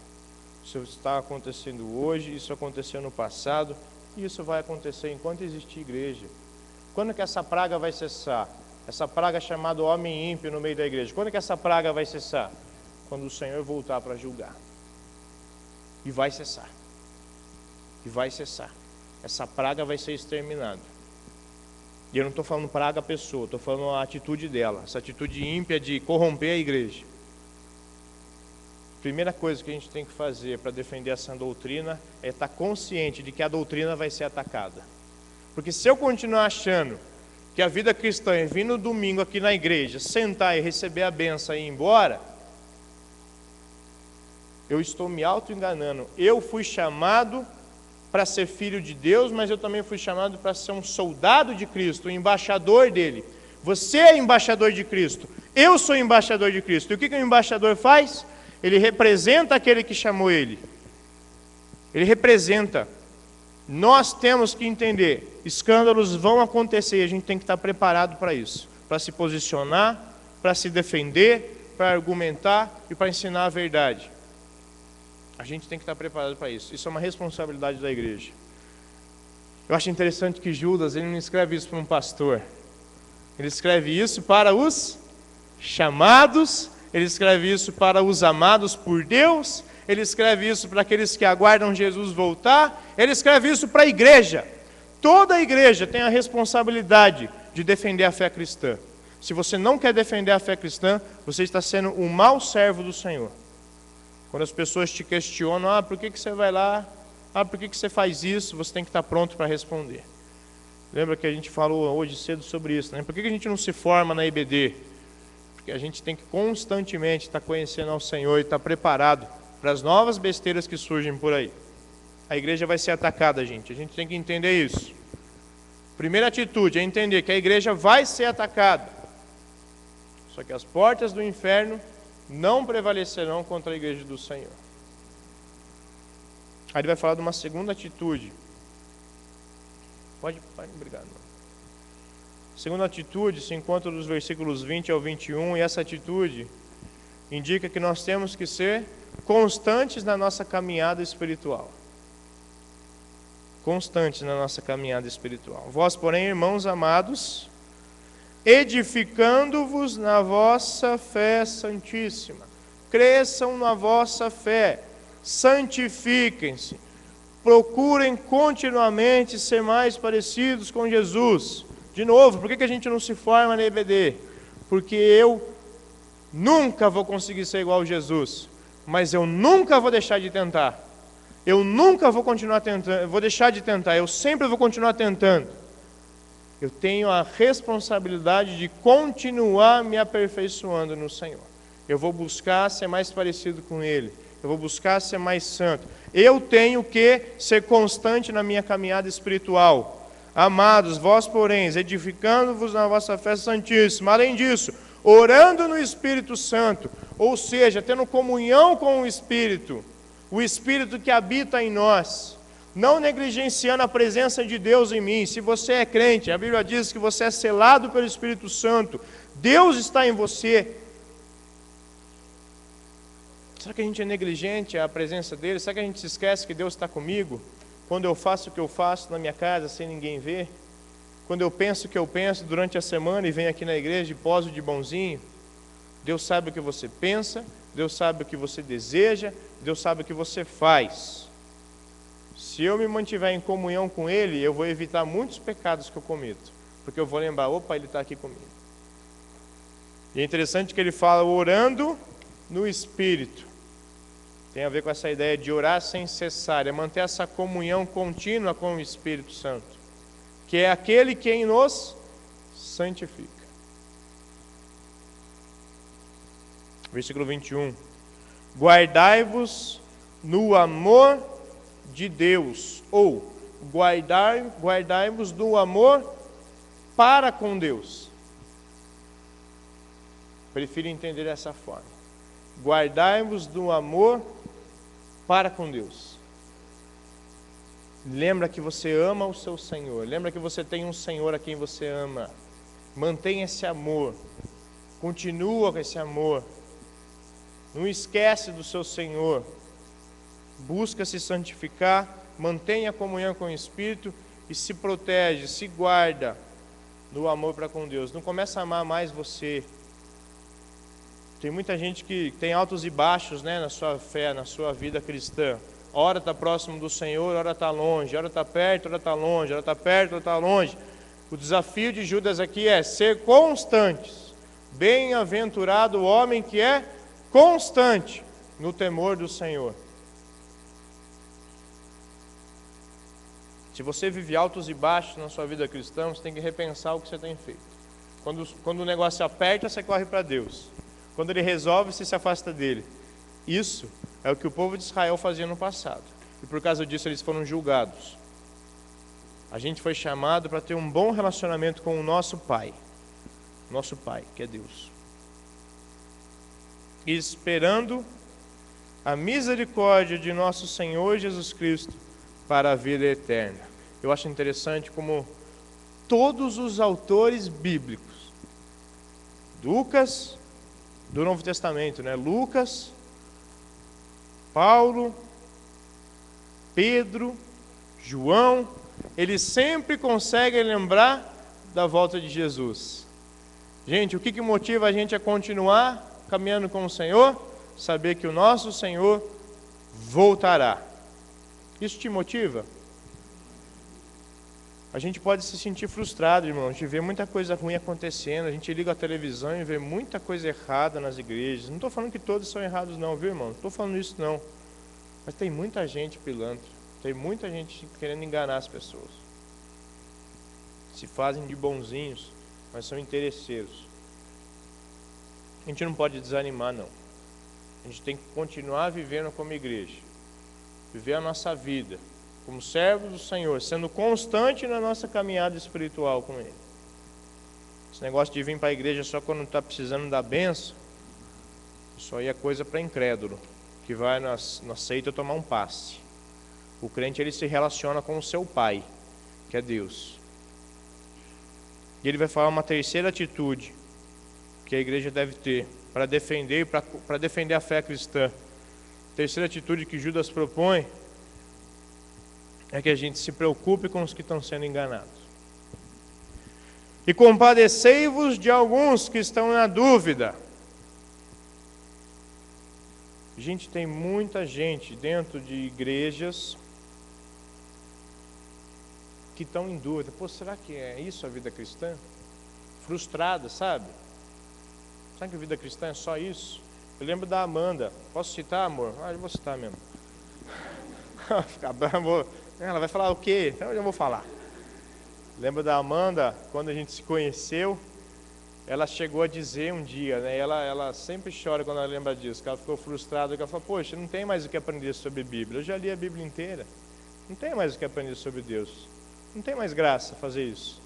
Isso está acontecendo hoje, isso aconteceu no passado, e isso vai acontecer enquanto existir igreja. Quando que essa praga vai cessar? Essa praga chamada homem ímpio no meio da igreja. Quando que essa praga vai cessar? Quando o Senhor voltar para julgar. E vai cessar. E vai cessar. Essa praga vai ser exterminada. E eu não estou falando praga a pessoa, estou falando a atitude dela. Essa atitude ímpia de corromper a igreja. Primeira coisa que a gente tem que fazer para defender essa doutrina é estar consciente de que a doutrina vai ser atacada. Porque se eu continuar achando que a vida cristã é vir no domingo aqui na igreja, sentar e receber a benção e ir embora, eu estou me auto-enganando. Eu fui chamado para ser filho de Deus, mas eu também fui chamado para ser um soldado de Cristo, um embaixador dele. Você é embaixador de Cristo, eu sou embaixador de Cristo. E o que o embaixador faz? Ele representa aquele que chamou ele. Ele representa. Nós temos que entender, escândalos vão acontecer e a gente tem que estar preparado para isso. Para se posicionar, para se defender, para argumentar e para ensinar a verdade. A gente tem que estar preparado para isso. Isso é uma responsabilidade da igreja. Eu acho interessante que Judas, ele não escreve isso para um pastor. Ele escreve isso para os chamados, ele escreve isso para os amados por Deus, ele escreve isso para aqueles que aguardam Jesus voltar, ele escreve isso para a igreja. Toda a igreja tem a responsabilidade de defender a fé cristã. Se você não quer defender a fé cristã, você está sendo um mau servo do Senhor. Quando as pessoas te questionam, por que você vai lá? Por que você faz isso? Você tem que estar pronto para responder. Lembra que a gente falou hoje cedo sobre isso, né? Por que a gente não se forma na IBD? Porque a gente tem que constantemente estar conhecendo ao Senhor e estar preparado para as novas besteiras que surgem por aí. A igreja vai ser atacada, gente. A gente tem que entender isso. Primeira atitude é entender que a igreja vai ser atacada. Só que as portas do inferno não prevalecerão contra a igreja do Senhor. Aí ele vai falar de uma segunda atitude. Pode, obrigado. Segunda atitude se encontra dos versículos 20 ao 21, e essa atitude indica que nós temos que ser constantes na nossa caminhada espiritual. Constantes na nossa caminhada espiritual. Vós, porém, irmãos amados, edificando-vos na vossa fé santíssima, cresçam na vossa fé, santifiquem-se, procurem continuamente ser mais parecidos com Jesus. De novo, por que a gente não se forma na EBD? Porque eu nunca vou conseguir ser igual a Jesus, mas eu nunca vou deixar de tentar. Eu nunca vou continuar tentando, vou deixar de tentar, eu sempre vou continuar tentando. Eu tenho a responsabilidade de continuar me aperfeiçoando no Senhor. Eu vou buscar ser mais parecido com Ele. Eu vou buscar ser mais santo. Eu tenho que ser constante na minha caminhada espiritual. Amados, vós, porém, edificando-vos na vossa fé santíssima. Além disso, orando no Espírito Santo, ou seja, tendo comunhão com o Espírito que habita em nós. Não negligenciando a presença de Deus em mim. Se você é crente, a Bíblia diz que você é selado pelo Espírito Santo. Deus está em você. Será que a gente é negligente à presença dele? Será que a gente se esquece que Deus está comigo? Quando eu faço o que eu faço na minha casa sem ninguém ver? Quando eu penso o que eu penso durante a semana e venho aqui na igreja e poso de bonzinho? Deus sabe o que você pensa, Deus sabe o que você deseja, Deus sabe o que você faz. Se eu me mantiver em comunhão com Ele, eu vou evitar muitos pecados que eu cometo. Porque eu vou lembrar, opa, Ele está aqui comigo. E é interessante que ele fala orando no Espírito. Tem a ver com essa ideia de orar sem cessar, é manter essa comunhão contínua com o Espírito Santo, que é aquele quem nos santifica. Versículo 21. Guardai-vos no amor de Deus, ou guardai-vos no amor para com Deus. Prefiro entender dessa forma. Guardai-vos no amor para com Deus. Lembra que você ama o seu Senhor. Lembra que você tem um Senhor a quem você ama. Mantenha esse amor. Continua com esse amor. Não esquece do seu Senhor. Busca se santificar. Mantenha a comunhão com o Espírito. E se protege, se guarda no amor para com Deus. Não começa a amar mais você. Tem muita gente que tem altos e baixos, né, na sua fé, na sua vida cristã. Ora está próximo do Senhor, ora está longe. Ora está perto, ora está longe. Ora está perto, ora está longe. O desafio de Judas aqui é ser constantes. Bem-aventurado o homem que é constante no temor do Senhor. Se você vive altos e baixos na sua vida cristã, você tem que repensar o que você tem feito. Quando o negócio aperta, você corre para Deus. Quando ele resolve, você se afasta dele. Isso é o que o povo de Israel fazia no passado. E por causa disso eles foram julgados. A gente foi chamado para ter um bom relacionamento com o nosso Pai. Nosso Pai, que é Deus. E esperando a misericórdia de nosso Senhor Jesus Cristo para a vida eterna. Eu acho interessante como todos os autores bíblicos, Lucas, do Novo Testamento, né? Lucas, Paulo, Pedro, João, eles sempre conseguem lembrar da volta de Jesus. Gente, o que motiva a gente a continuar caminhando com o Senhor? Saber que o nosso Senhor voltará. Isso te motiva? A gente pode se sentir frustrado, irmão. A gente vê muita coisa ruim acontecendo. A gente liga a televisão e vê muita coisa errada nas igrejas. Não estou falando que todos são errados não, viu, irmão? Não estou falando isso não. Mas tem muita gente pilantra. Tem muita gente querendo enganar as pessoas. Se fazem de bonzinhos, mas são interesseiros. A gente não pode desanimar, não. A A gente tem que continuar vivendo como igreja, viver a nossa vida como servos do Senhor, sendo constante na nossa caminhada espiritual com Ele. Esse negócio de vir para a igreja só quando está precisando da bênção, isso aí é coisa para incrédulo, que vai na seita tomar um passe. O crente, ele se relaciona com o seu pai, que é Deus. E ele vai falar uma terceira atitude que a igreja deve ter para defender a fé cristã. A terceira atitude que Judas propõe é que a gente se preocupe com os que estão sendo enganados. E compadecei-vos de alguns que estão na dúvida. Gente, tem muita gente dentro de igrejas que estão em dúvida. Pô, será que é isso a vida cristã? Frustrada, sabe? Será que a vida cristã é só isso? Eu lembro da Amanda. Posso citar, amor? Eu vou citar mesmo. Ficar bravo. Ela vai falar o quê? Então eu já vou falar. Lembro da Amanda, quando a gente se conheceu, ela chegou a dizer um dia, né? Ela sempre chora quando ela lembra disso, que ela ficou frustrada, que ela falou, poxa, não tem mais o que aprender sobre Bíblia. Eu já li a Bíblia inteira. Não tem mais o que aprender sobre Deus. Não tem mais graça fazer isso.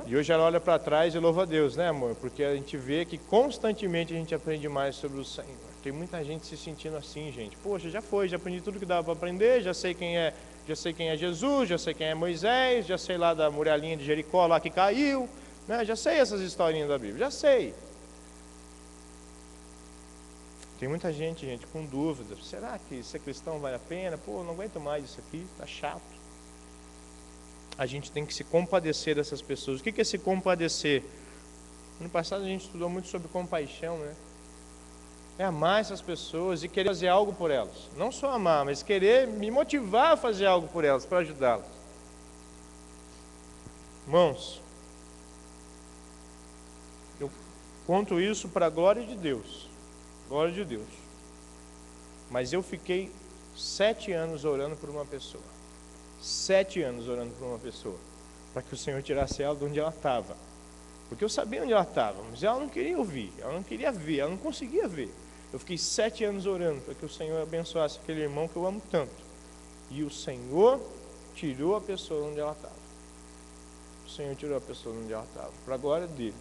E hoje ela olha para trás e louva a Deus, né, amor? Porque a gente vê que constantemente a gente aprende mais sobre o Senhor. Tem muita gente se sentindo assim, gente. Poxa, já aprendi tudo que dava para aprender, já sei quem é Jesus, já sei quem é Moisés, já sei lá da muralhinha de Jericó lá que caiu, né? Já sei essas historinhas da Bíblia, já sei. Tem muita gente, com dúvida. Será que ser cristão vale a pena? Pô, não aguento mais isso aqui, tá chato. A gente tem que se compadecer dessas pessoas. O que é se compadecer? No passado a gente estudou muito sobre compaixão, né? É amar essas pessoas e querer fazer algo por elas. Não só amar, mas querer me motivar a fazer algo por elas, para ajudá-las. Irmãos, eu conto isso para a glória de Deus. Glória de Deus. Mas eu fiquei 7 anos orando por uma pessoa. 7 anos orando por uma pessoa. Para que o Senhor tirasse ela de onde ela estava. Porque eu sabia onde ela estava, mas ela não queria ouvir, ela não queria ver, ela não conseguia ver. Eu fiquei 7 anos orando para que o Senhor abençoasse aquele irmão que eu amo tanto. E o Senhor tirou a pessoa de onde ela estava. O Senhor tirou a pessoa de onde ela estava, para a glória dele.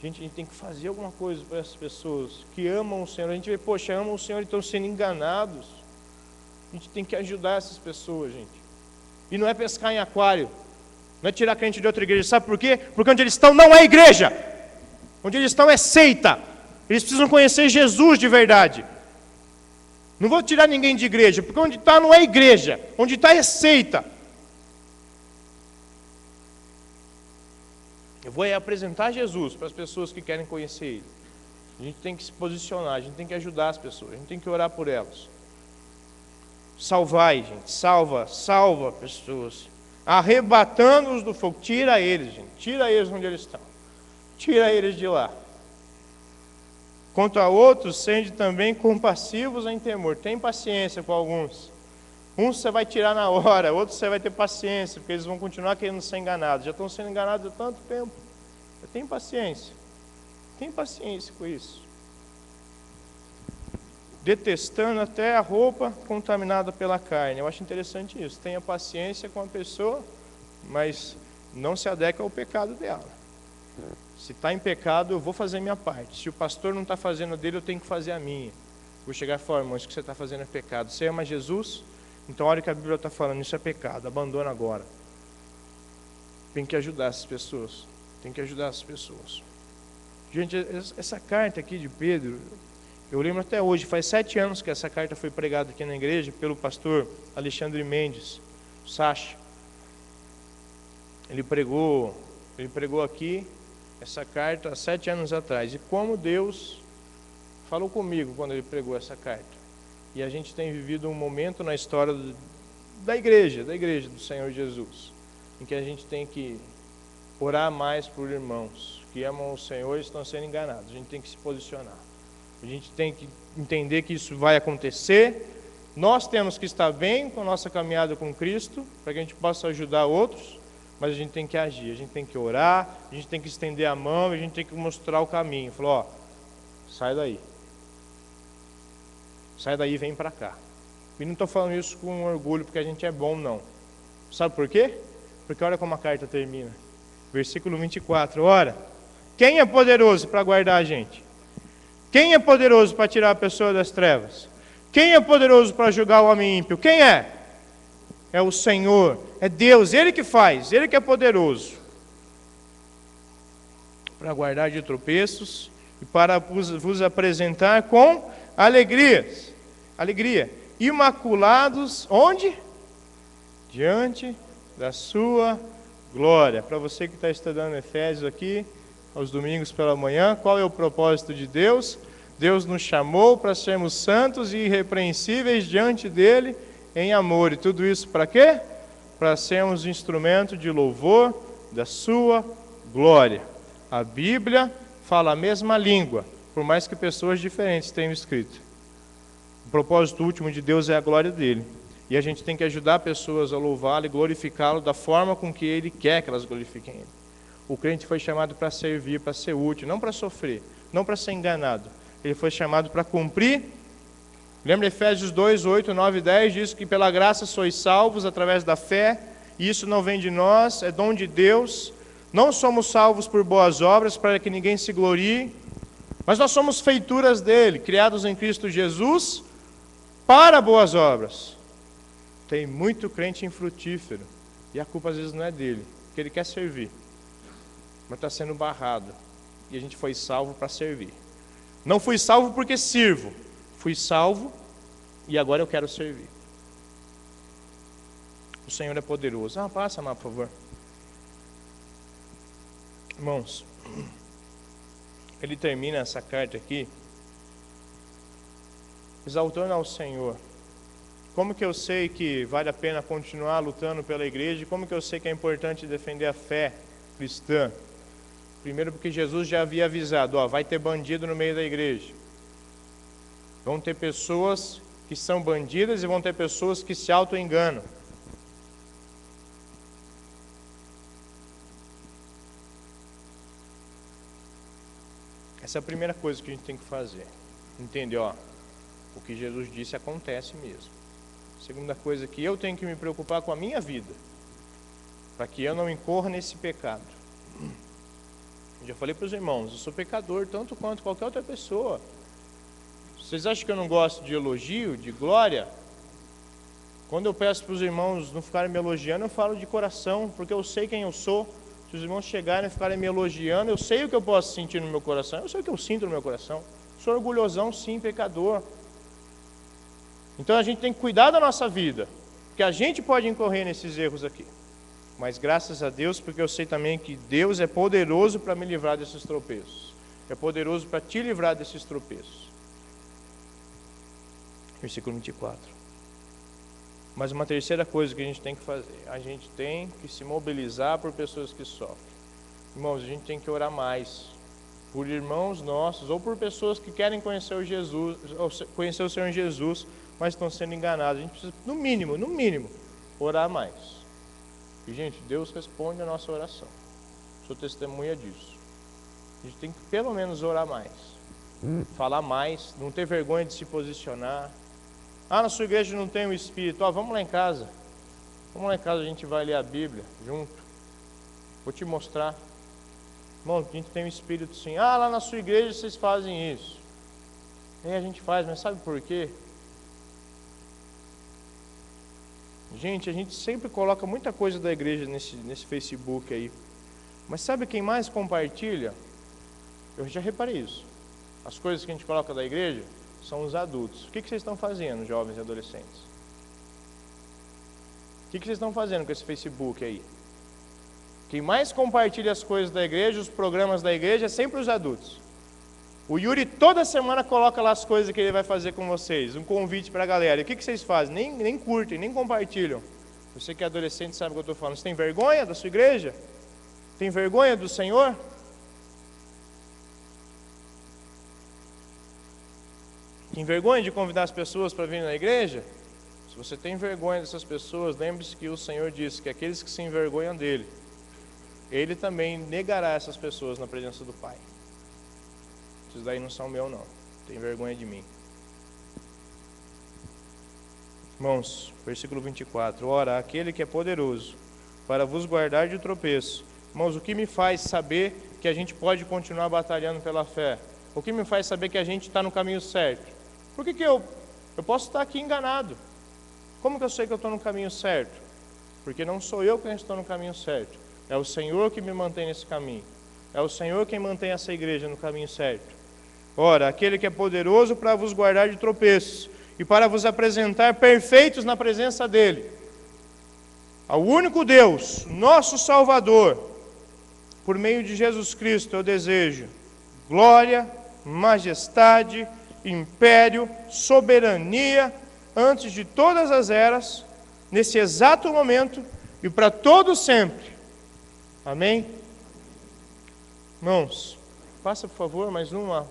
Gente, a gente tem que fazer alguma coisa para essas pessoas que amam o Senhor. A gente vê, poxa, amam o Senhor e estão sendo enganados. A gente tem que ajudar essas pessoas, gente. E não é pescar em aquário. Não é tirar crente de outra igreja. Sabe por quê? Porque onde eles estão não é igreja. Onde eles estão é seita. Eles precisam conhecer Jesus de verdade. Não vou tirar ninguém de igreja, porque onde está não é igreja. Onde está é seita. Eu vou apresentar Jesus para as pessoas que querem conhecer Ele. A gente tem que se posicionar, a gente tem que ajudar as pessoas, a gente tem que orar por elas. Salvai, gente, salva pessoas. Arrebatando-os do fogo. Tira eles, gente. Tira eles onde eles estão. Tira eles de lá. Quanto a outros, sede também compassivos em temor. Tem paciência com alguns. Uns você vai tirar na hora, outros você vai ter paciência, porque eles vão continuar querendo ser enganados. Já estão sendo enganados há tanto tempo. Tem paciência. Tem paciência com isso. Detestando até a roupa contaminada pela carne. Eu acho interessante isso. Tenha paciência com a pessoa, mas não se adequa ao pecado dela. Se está em pecado, eu vou fazer a minha parte. Se o pastor não está fazendo a dele, eu tenho que fazer a minha. Vou chegar e falar, irmão, isso que você está fazendo é pecado. Você ama Jesus? Então olha o que a Bíblia está falando, isso é pecado, abandona agora. Tem que ajudar essas pessoas. Tem que ajudar essas pessoas. Gente, essa carta aqui de Pedro, eu lembro até hoje, faz 7 anos que essa carta foi pregada aqui na igreja pelo pastor Alexandre Mendes, Sacha. Ele pregou aqui essa carta há 7 anos atrás. E como Deus falou comigo quando ele pregou essa carta. E a gente tem vivido um momento na história da igreja do Senhor Jesus, em que a gente tem que orar mais por irmãos que amam o Senhor e estão sendo enganados. A gente tem que se posicionar. A gente tem que entender que isso vai acontecer. Nós temos que estar bem com a nossa caminhada com Cristo, para que a gente possa ajudar outros, mas a gente tem que agir, a gente tem que orar, a gente tem que estender a mão, a gente tem que mostrar o caminho. Falar, ó, Sai daí. Sai daí e vem para cá. E não estou falando isso com orgulho porque a gente é bom, não. Sabe por quê? Porque olha como a carta termina. Versículo 24. Ora, quem é poderoso para guardar a gente? Quem é poderoso para tirar a pessoa das trevas? Quem é poderoso para julgar o homem ímpio? Quem é? É o Senhor, é Deus, Ele que faz, Ele que é poderoso para guardar de tropeços e para vos apresentar com alegria, imaculados, onde? Diante da sua glória. Para você que está estudando Efésios aqui, aos domingos pela manhã, qual é o propósito de Deus? Deus nos chamou para sermos santos e irrepreensíveis diante dEle em amor. E tudo isso para quê? Para sermos instrumento de louvor da sua glória. A Bíblia fala a mesma língua, por mais que pessoas diferentes tenham escrito. O propósito último de Deus é a glória dEle. E a gente tem que ajudar pessoas a louvá-lo e glorificá-lo da forma com que Ele quer que elas glorifiquem Ele. O crente foi chamado para servir, para ser útil, não para sofrer, não para ser enganado. Ele foi chamado para cumprir. Lembra Efésios 2, 8, 9 e 10, diz que pela graça sois salvos através da fé, e isso não vem de nós, é dom de Deus. Não somos salvos por boas obras, para que ninguém se glorie, mas nós somos feituras dele, criados em Cristo Jesus, para boas obras. Tem muito crente infrutífero, e a culpa às vezes não é dele, porque ele quer servir, mas está sendo barrado, e a gente foi salvo para servir. Não fui salvo porque sirvo, fui salvo e agora eu quero servir. O Senhor é poderoso. Passa, Má, por favor. Irmãos, ele termina essa carta aqui exaltando ao Senhor. Como que eu sei que vale a pena continuar lutando pela igreja? Como que eu sei que é importante defender a fé cristã? Primeiro porque Jesus já havia avisado, vai ter bandido no meio da igreja. Vão ter pessoas que são bandidas e vão ter pessoas que se auto-enganam. Essa é a primeira coisa que a gente tem que fazer. Entender, o que Jesus disse acontece mesmo. Segunda coisa que eu tenho que me preocupar com a minha vida, para que eu não incorra nesse pecado. Eu já falei para os irmãos, eu sou pecador tanto quanto qualquer outra pessoa. Vocês acham que eu não gosto de elogio, de glória? Quando eu peço para os irmãos não ficarem me elogiando, eu falo de coração, porque eu sei quem eu sou. Se os irmãos chegarem e ficarem me elogiando, eu sei o que eu posso sentir no meu coração, eu sei o que eu sinto no meu coração. Sou orgulhosão, sim, pecador. Então a gente tem que cuidar da nossa vida, porque a gente pode incorrer nesses erros aqui. Mas graças a Deus, porque eu sei também que Deus é poderoso para me livrar desses tropeços. É poderoso para te livrar desses tropeços. Versículo 24. Mas uma terceira coisa que a gente tem que fazer, a gente tem que se mobilizar por pessoas que sofrem. Irmãos, a gente tem que orar mais por irmãos nossos ou por pessoas que querem conhecer o Jesus, ou conhecer o Senhor Jesus, mas estão sendo enganados. A gente precisa, no mínimo, orar mais. E, gente, Deus responde a nossa oração. Sou testemunha disso. A gente tem que, pelo menos, orar mais. Falar mais, não ter vergonha de se posicionar. Na sua igreja não tem o Espírito. Vamos lá em casa. Vamos lá em casa, a gente vai ler a Bíblia junto. Vou te mostrar. Irmão, a gente tem o Espírito sim. Lá na sua igreja vocês fazem isso. A gente faz, mas sabe por quê? Gente, a gente sempre coloca muita coisa da igreja nesse Facebook aí. Mas sabe quem mais compartilha? Eu já reparei isso. As coisas que a gente coloca da igreja são os adultos. O que vocês estão fazendo, jovens e adolescentes? O que vocês estão fazendo com esse Facebook aí? Quem mais compartilha as coisas da igreja, os programas da igreja, é sempre os adultos. O Yuri toda semana coloca lá as coisas que ele vai fazer com vocês, um convite para a galera. E o que vocês fazem? Nem curtem, nem compartilham. Você que é adolescente sabe o que eu estou falando. Você tem vergonha da sua igreja? Tem vergonha do Senhor? Tem vergonha de convidar as pessoas para virem na igreja? Se você tem vergonha dessas pessoas, lembre-se que o Senhor disse que aqueles que se envergonham dele, Ele também negará essas pessoas na presença do Pai. Esses daí não são meu, não. Tem vergonha de mim. Irmãos, versículo 24. Ora, aquele que é poderoso para vos guardar de tropeço. Irmãos, o que me faz saber que a gente pode continuar batalhando pela fé? O que me faz saber que a gente está no caminho certo? Por que eu posso estar aqui enganado? Como que eu sei que eu estou no caminho certo? Porque não sou eu quem estou no caminho certo. É o Senhor que me mantém nesse caminho. É o Senhor quem mantém essa igreja no caminho certo. Ora, aquele que é poderoso para vos guardar de tropeços e para vos apresentar perfeitos na presença dEle. Ao único Deus, nosso Salvador, por meio de Jesus Cristo, eu desejo glória, majestade, império, soberania, antes de todas as eras, nesse exato momento e para todo sempre. Amém? Irmãos, passa por favor mais uma.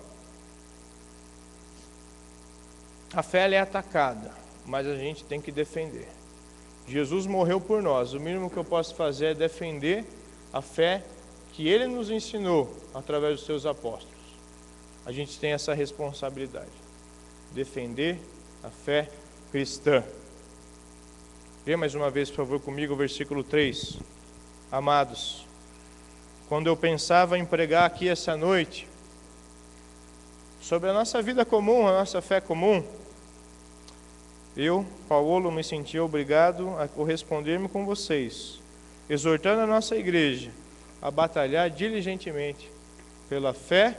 A fé ela é atacada, mas a gente tem que defender. Jesus morreu por nós. O mínimo que eu posso fazer é defender a fé que Ele nos ensinou através dos seus apóstolos. A gente tem essa responsabilidade. Defender a fé cristã. Vê mais uma vez, por favor, comigo o versículo 3. Amados, quando eu pensava em pregar aqui essa noite sobre a nossa vida comum, a nossa fé comum, eu, Paulo, me sentia obrigado a corresponder-me com vocês, exortando a nossa igreja a batalhar diligentemente pela fé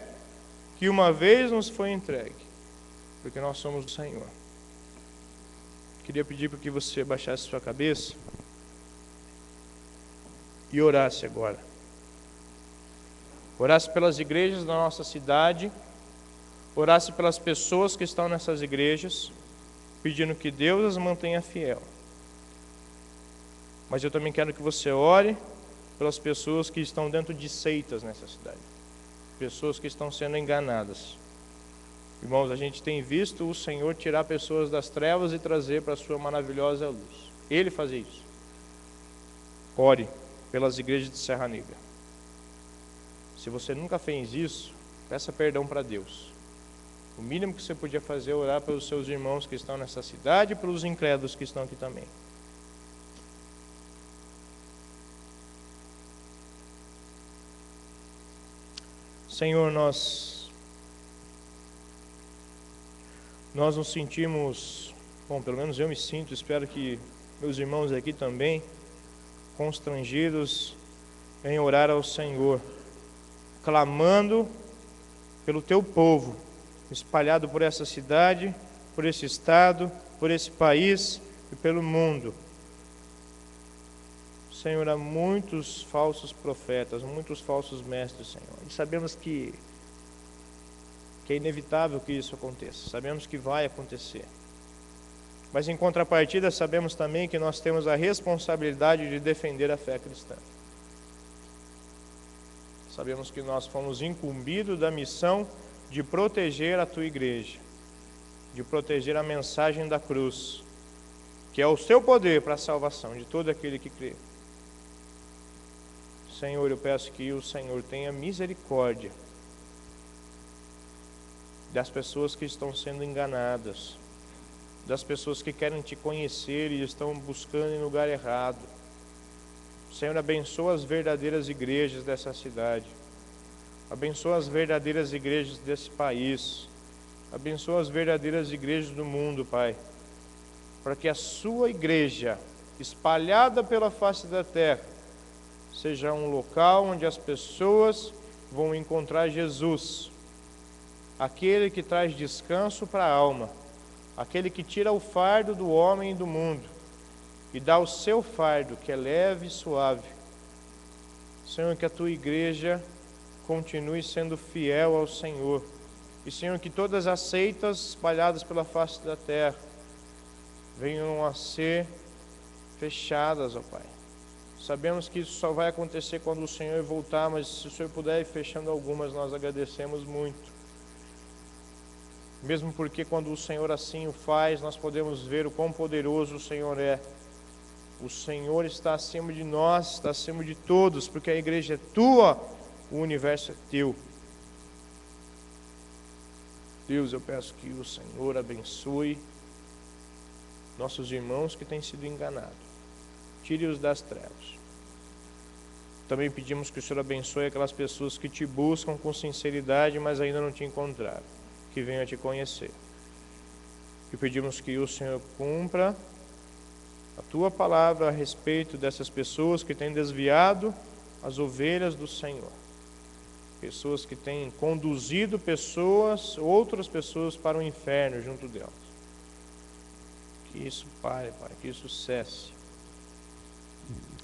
que uma vez nos foi entregue, porque nós somos do Senhor. Queria pedir para que você baixasse sua cabeça e orasse agora. Orasse pelas igrejas da nossa cidade, orasse pelas pessoas que estão nessas igrejas, pedindo que Deus as mantenha fiel. Mas eu também quero que você ore pelas pessoas que estão dentro de seitas nessa cidade, pessoas que estão sendo enganadas. Irmãos, a gente tem visto o Senhor tirar pessoas das trevas e trazer para a sua maravilhosa luz. Ele fazia isso. Ore pelas igrejas de Serra Negra. Se você nunca fez isso, peça perdão para Deus. O mínimo que você podia fazer é orar pelos seus irmãos que estão nessa cidade e pelos incrédulos que estão aqui também. Senhor, nós nos sentimos, bom, pelo menos eu me sinto, espero que meus irmãos aqui também, constrangidos em orar ao Senhor, clamando pelo Teu povo, espalhado por essa cidade, por esse estado, por esse país e pelo mundo. Senhor, há muitos falsos profetas, muitos falsos mestres, Senhor. E sabemos que é inevitável que isso aconteça. Sabemos que vai acontecer. Mas em contrapartida, sabemos também que nós temos a responsabilidade de defender a fé cristã. Sabemos que nós fomos incumbidos da missão de proteger a Tua igreja, de proteger a mensagem da cruz, que é o Seu poder para a salvação de todo aquele que crê. Senhor, eu peço que o Senhor tenha misericórdia das pessoas que estão sendo enganadas, das pessoas que querem Te conhecer e estão buscando em lugar errado. Senhor, abençoa as verdadeiras igrejas dessa cidade. Abençoa as verdadeiras igrejas desse país. Abençoa as verdadeiras igrejas do mundo, Pai. Para que a Sua igreja, espalhada pela face da terra, seja um local onde as pessoas vão encontrar Jesus, aquele que traz descanso para a alma, aquele que tira o fardo do homem e do mundo e dá o Seu fardo, que é leve e suave. Senhor, que a Tua igreja continue sendo fiel ao Senhor. E, Senhor, que todas as seitas espalhadas pela face da terra venham a ser fechadas, ó Pai. Sabemos que isso só vai acontecer quando o Senhor voltar, mas se o Senhor puder ir fechando algumas, nós agradecemos muito. Mesmo porque quando o Senhor assim o faz, nós podemos ver o quão poderoso o Senhor é. O Senhor está acima de nós, está acima de todos, porque a igreja é Tua, o universo é Teu. Deus, eu peço que o Senhor abençoe nossos irmãos que têm sido enganados. Tire-os das trevas. Também pedimos que o Senhor abençoe aquelas pessoas que te buscam com sinceridade, mas ainda não te encontraram, que venham a te conhecer. E pedimos que o Senhor cumpra a tua palavra a respeito dessas pessoas que têm desviado as ovelhas do Senhor. Pessoas que têm conduzido outras pessoas para o inferno junto delas. Que isso pare, Pai, que isso cesse.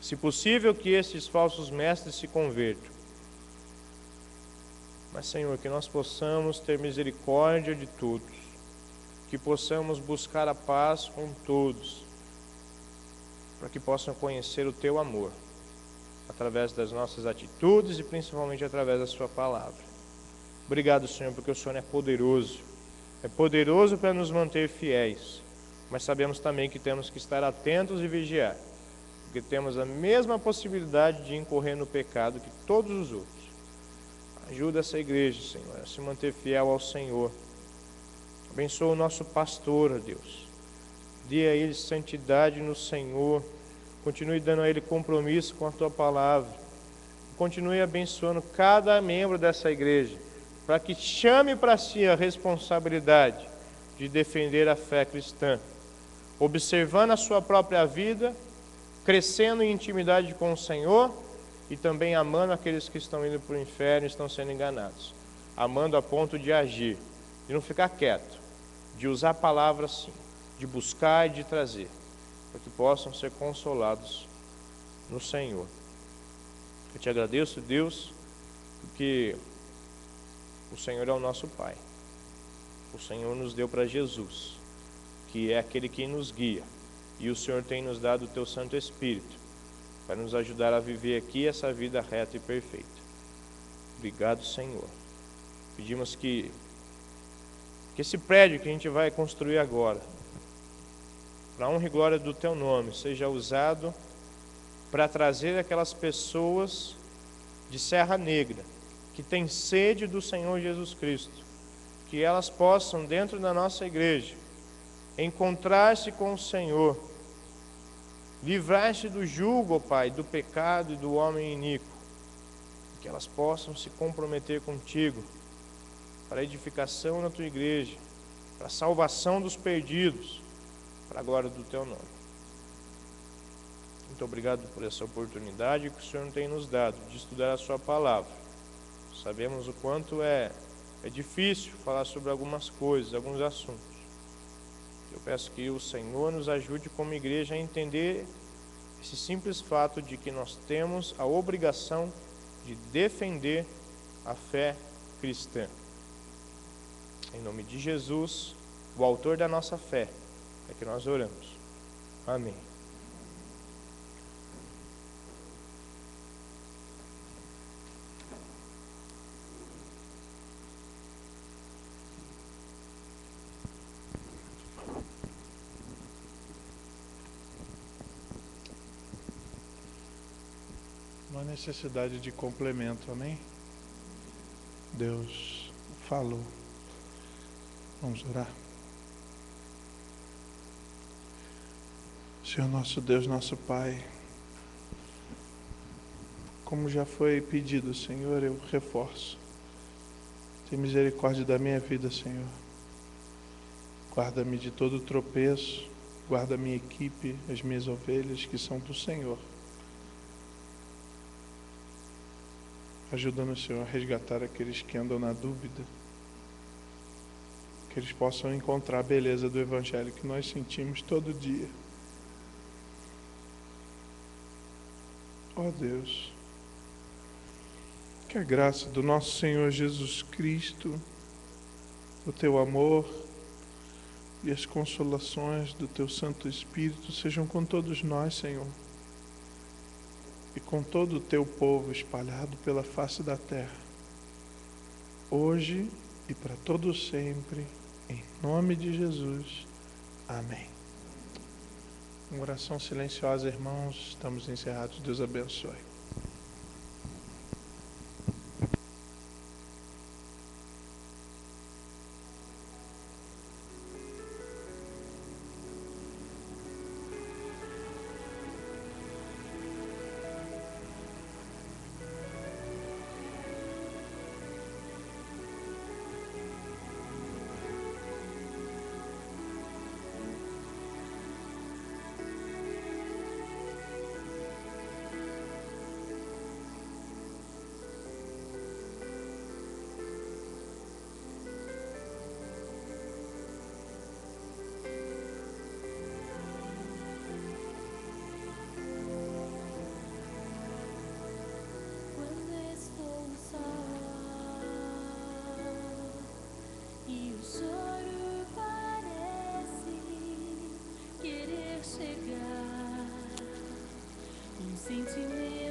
Se possível, que esses falsos mestres se convertam. Mas, Senhor, que nós possamos ter misericórdia de todos. Que possamos buscar a paz com todos. Para que possam conhecer o Teu amor. Através das nossas atitudes e principalmente através da Sua palavra. Obrigado, Senhor, porque o Senhor é poderoso. É poderoso para nos manter fiéis. Mas sabemos também que temos que estar atentos e vigiar. Porque temos a mesma possibilidade de incorrer no pecado que todos os outros. Ajuda essa igreja, Senhor, a se manter fiel ao Senhor. Abençoa o nosso pastor, ó Deus. Dê a ele santidade no Senhor. Continue dando a ele compromisso com a Tua palavra. Continue abençoando cada membro dessa igreja, para que chame para si a responsabilidade de defender a fé cristã, observando a sua própria vida, crescendo em intimidade com o Senhor e também amando aqueles que estão indo para o inferno e estão sendo enganados. Amando a ponto de agir, de não ficar quieto, de usar a palavra sim, de buscar e de trazer, para que possam ser consolados no Senhor. Eu te agradeço, Deus, porque o Senhor é o nosso Pai. O Senhor nos deu para Jesus, que é aquele que nos guia. E o Senhor tem nos dado o Teu Santo Espírito, para nos ajudar a viver aqui essa vida reta e perfeita. Obrigado, Senhor. Pedimos que esse prédio que a gente vai construir agora, para a honra e glória do Teu nome, seja usado para trazer aquelas pessoas de Serra Negra, que têm sede do Senhor Jesus Cristo, que elas possam, dentro da nossa igreja, encontrar-se com o Senhor, livrar-se do jugo, ó Pai, do pecado e do homem iníquo, que elas possam se comprometer contigo, para a edificação da Tua igreja, para a salvação dos perdidos, para a glória do Teu nome. Muito obrigado por essa oportunidade que o Senhor tem nos dado de estudar a Sua palavra. Sabemos o quanto é difícil falar sobre algumas coisas, alguns assuntos. Eu peço que o Senhor nos ajude como igreja a entender esse simples fato de que nós temos a obrigação de defender a fé cristã. Em nome de Jesus, o autor da nossa fé, é que nós oramos. Amém. Não há necessidade de complemento, amém? Deus falou. Vamos orar. Senhor nosso Deus, nosso Pai, como já foi pedido, Senhor, eu reforço. Tem misericórdia da minha vida, Senhor. Guarda-me de todo tropeço, guarda a minha equipe, as minhas ovelhas que são do Senhor. Ajuda-nos, Senhor, a resgatar aqueles que andam na dúvida, que eles possam encontrar a beleza do Evangelho que nós sentimos todo dia. Ó Deus, que a graça do nosso Senhor Jesus Cristo, o Teu amor e as consolações do Teu Santo Espírito sejam com todos nós, Senhor, e com todo o Teu povo espalhado pela face da terra, hoje e para todo sempre, em nome de Jesus. Amém. Uma oração silenciosa, irmãos. Estamos encerrados. Deus abençoe. sentimento.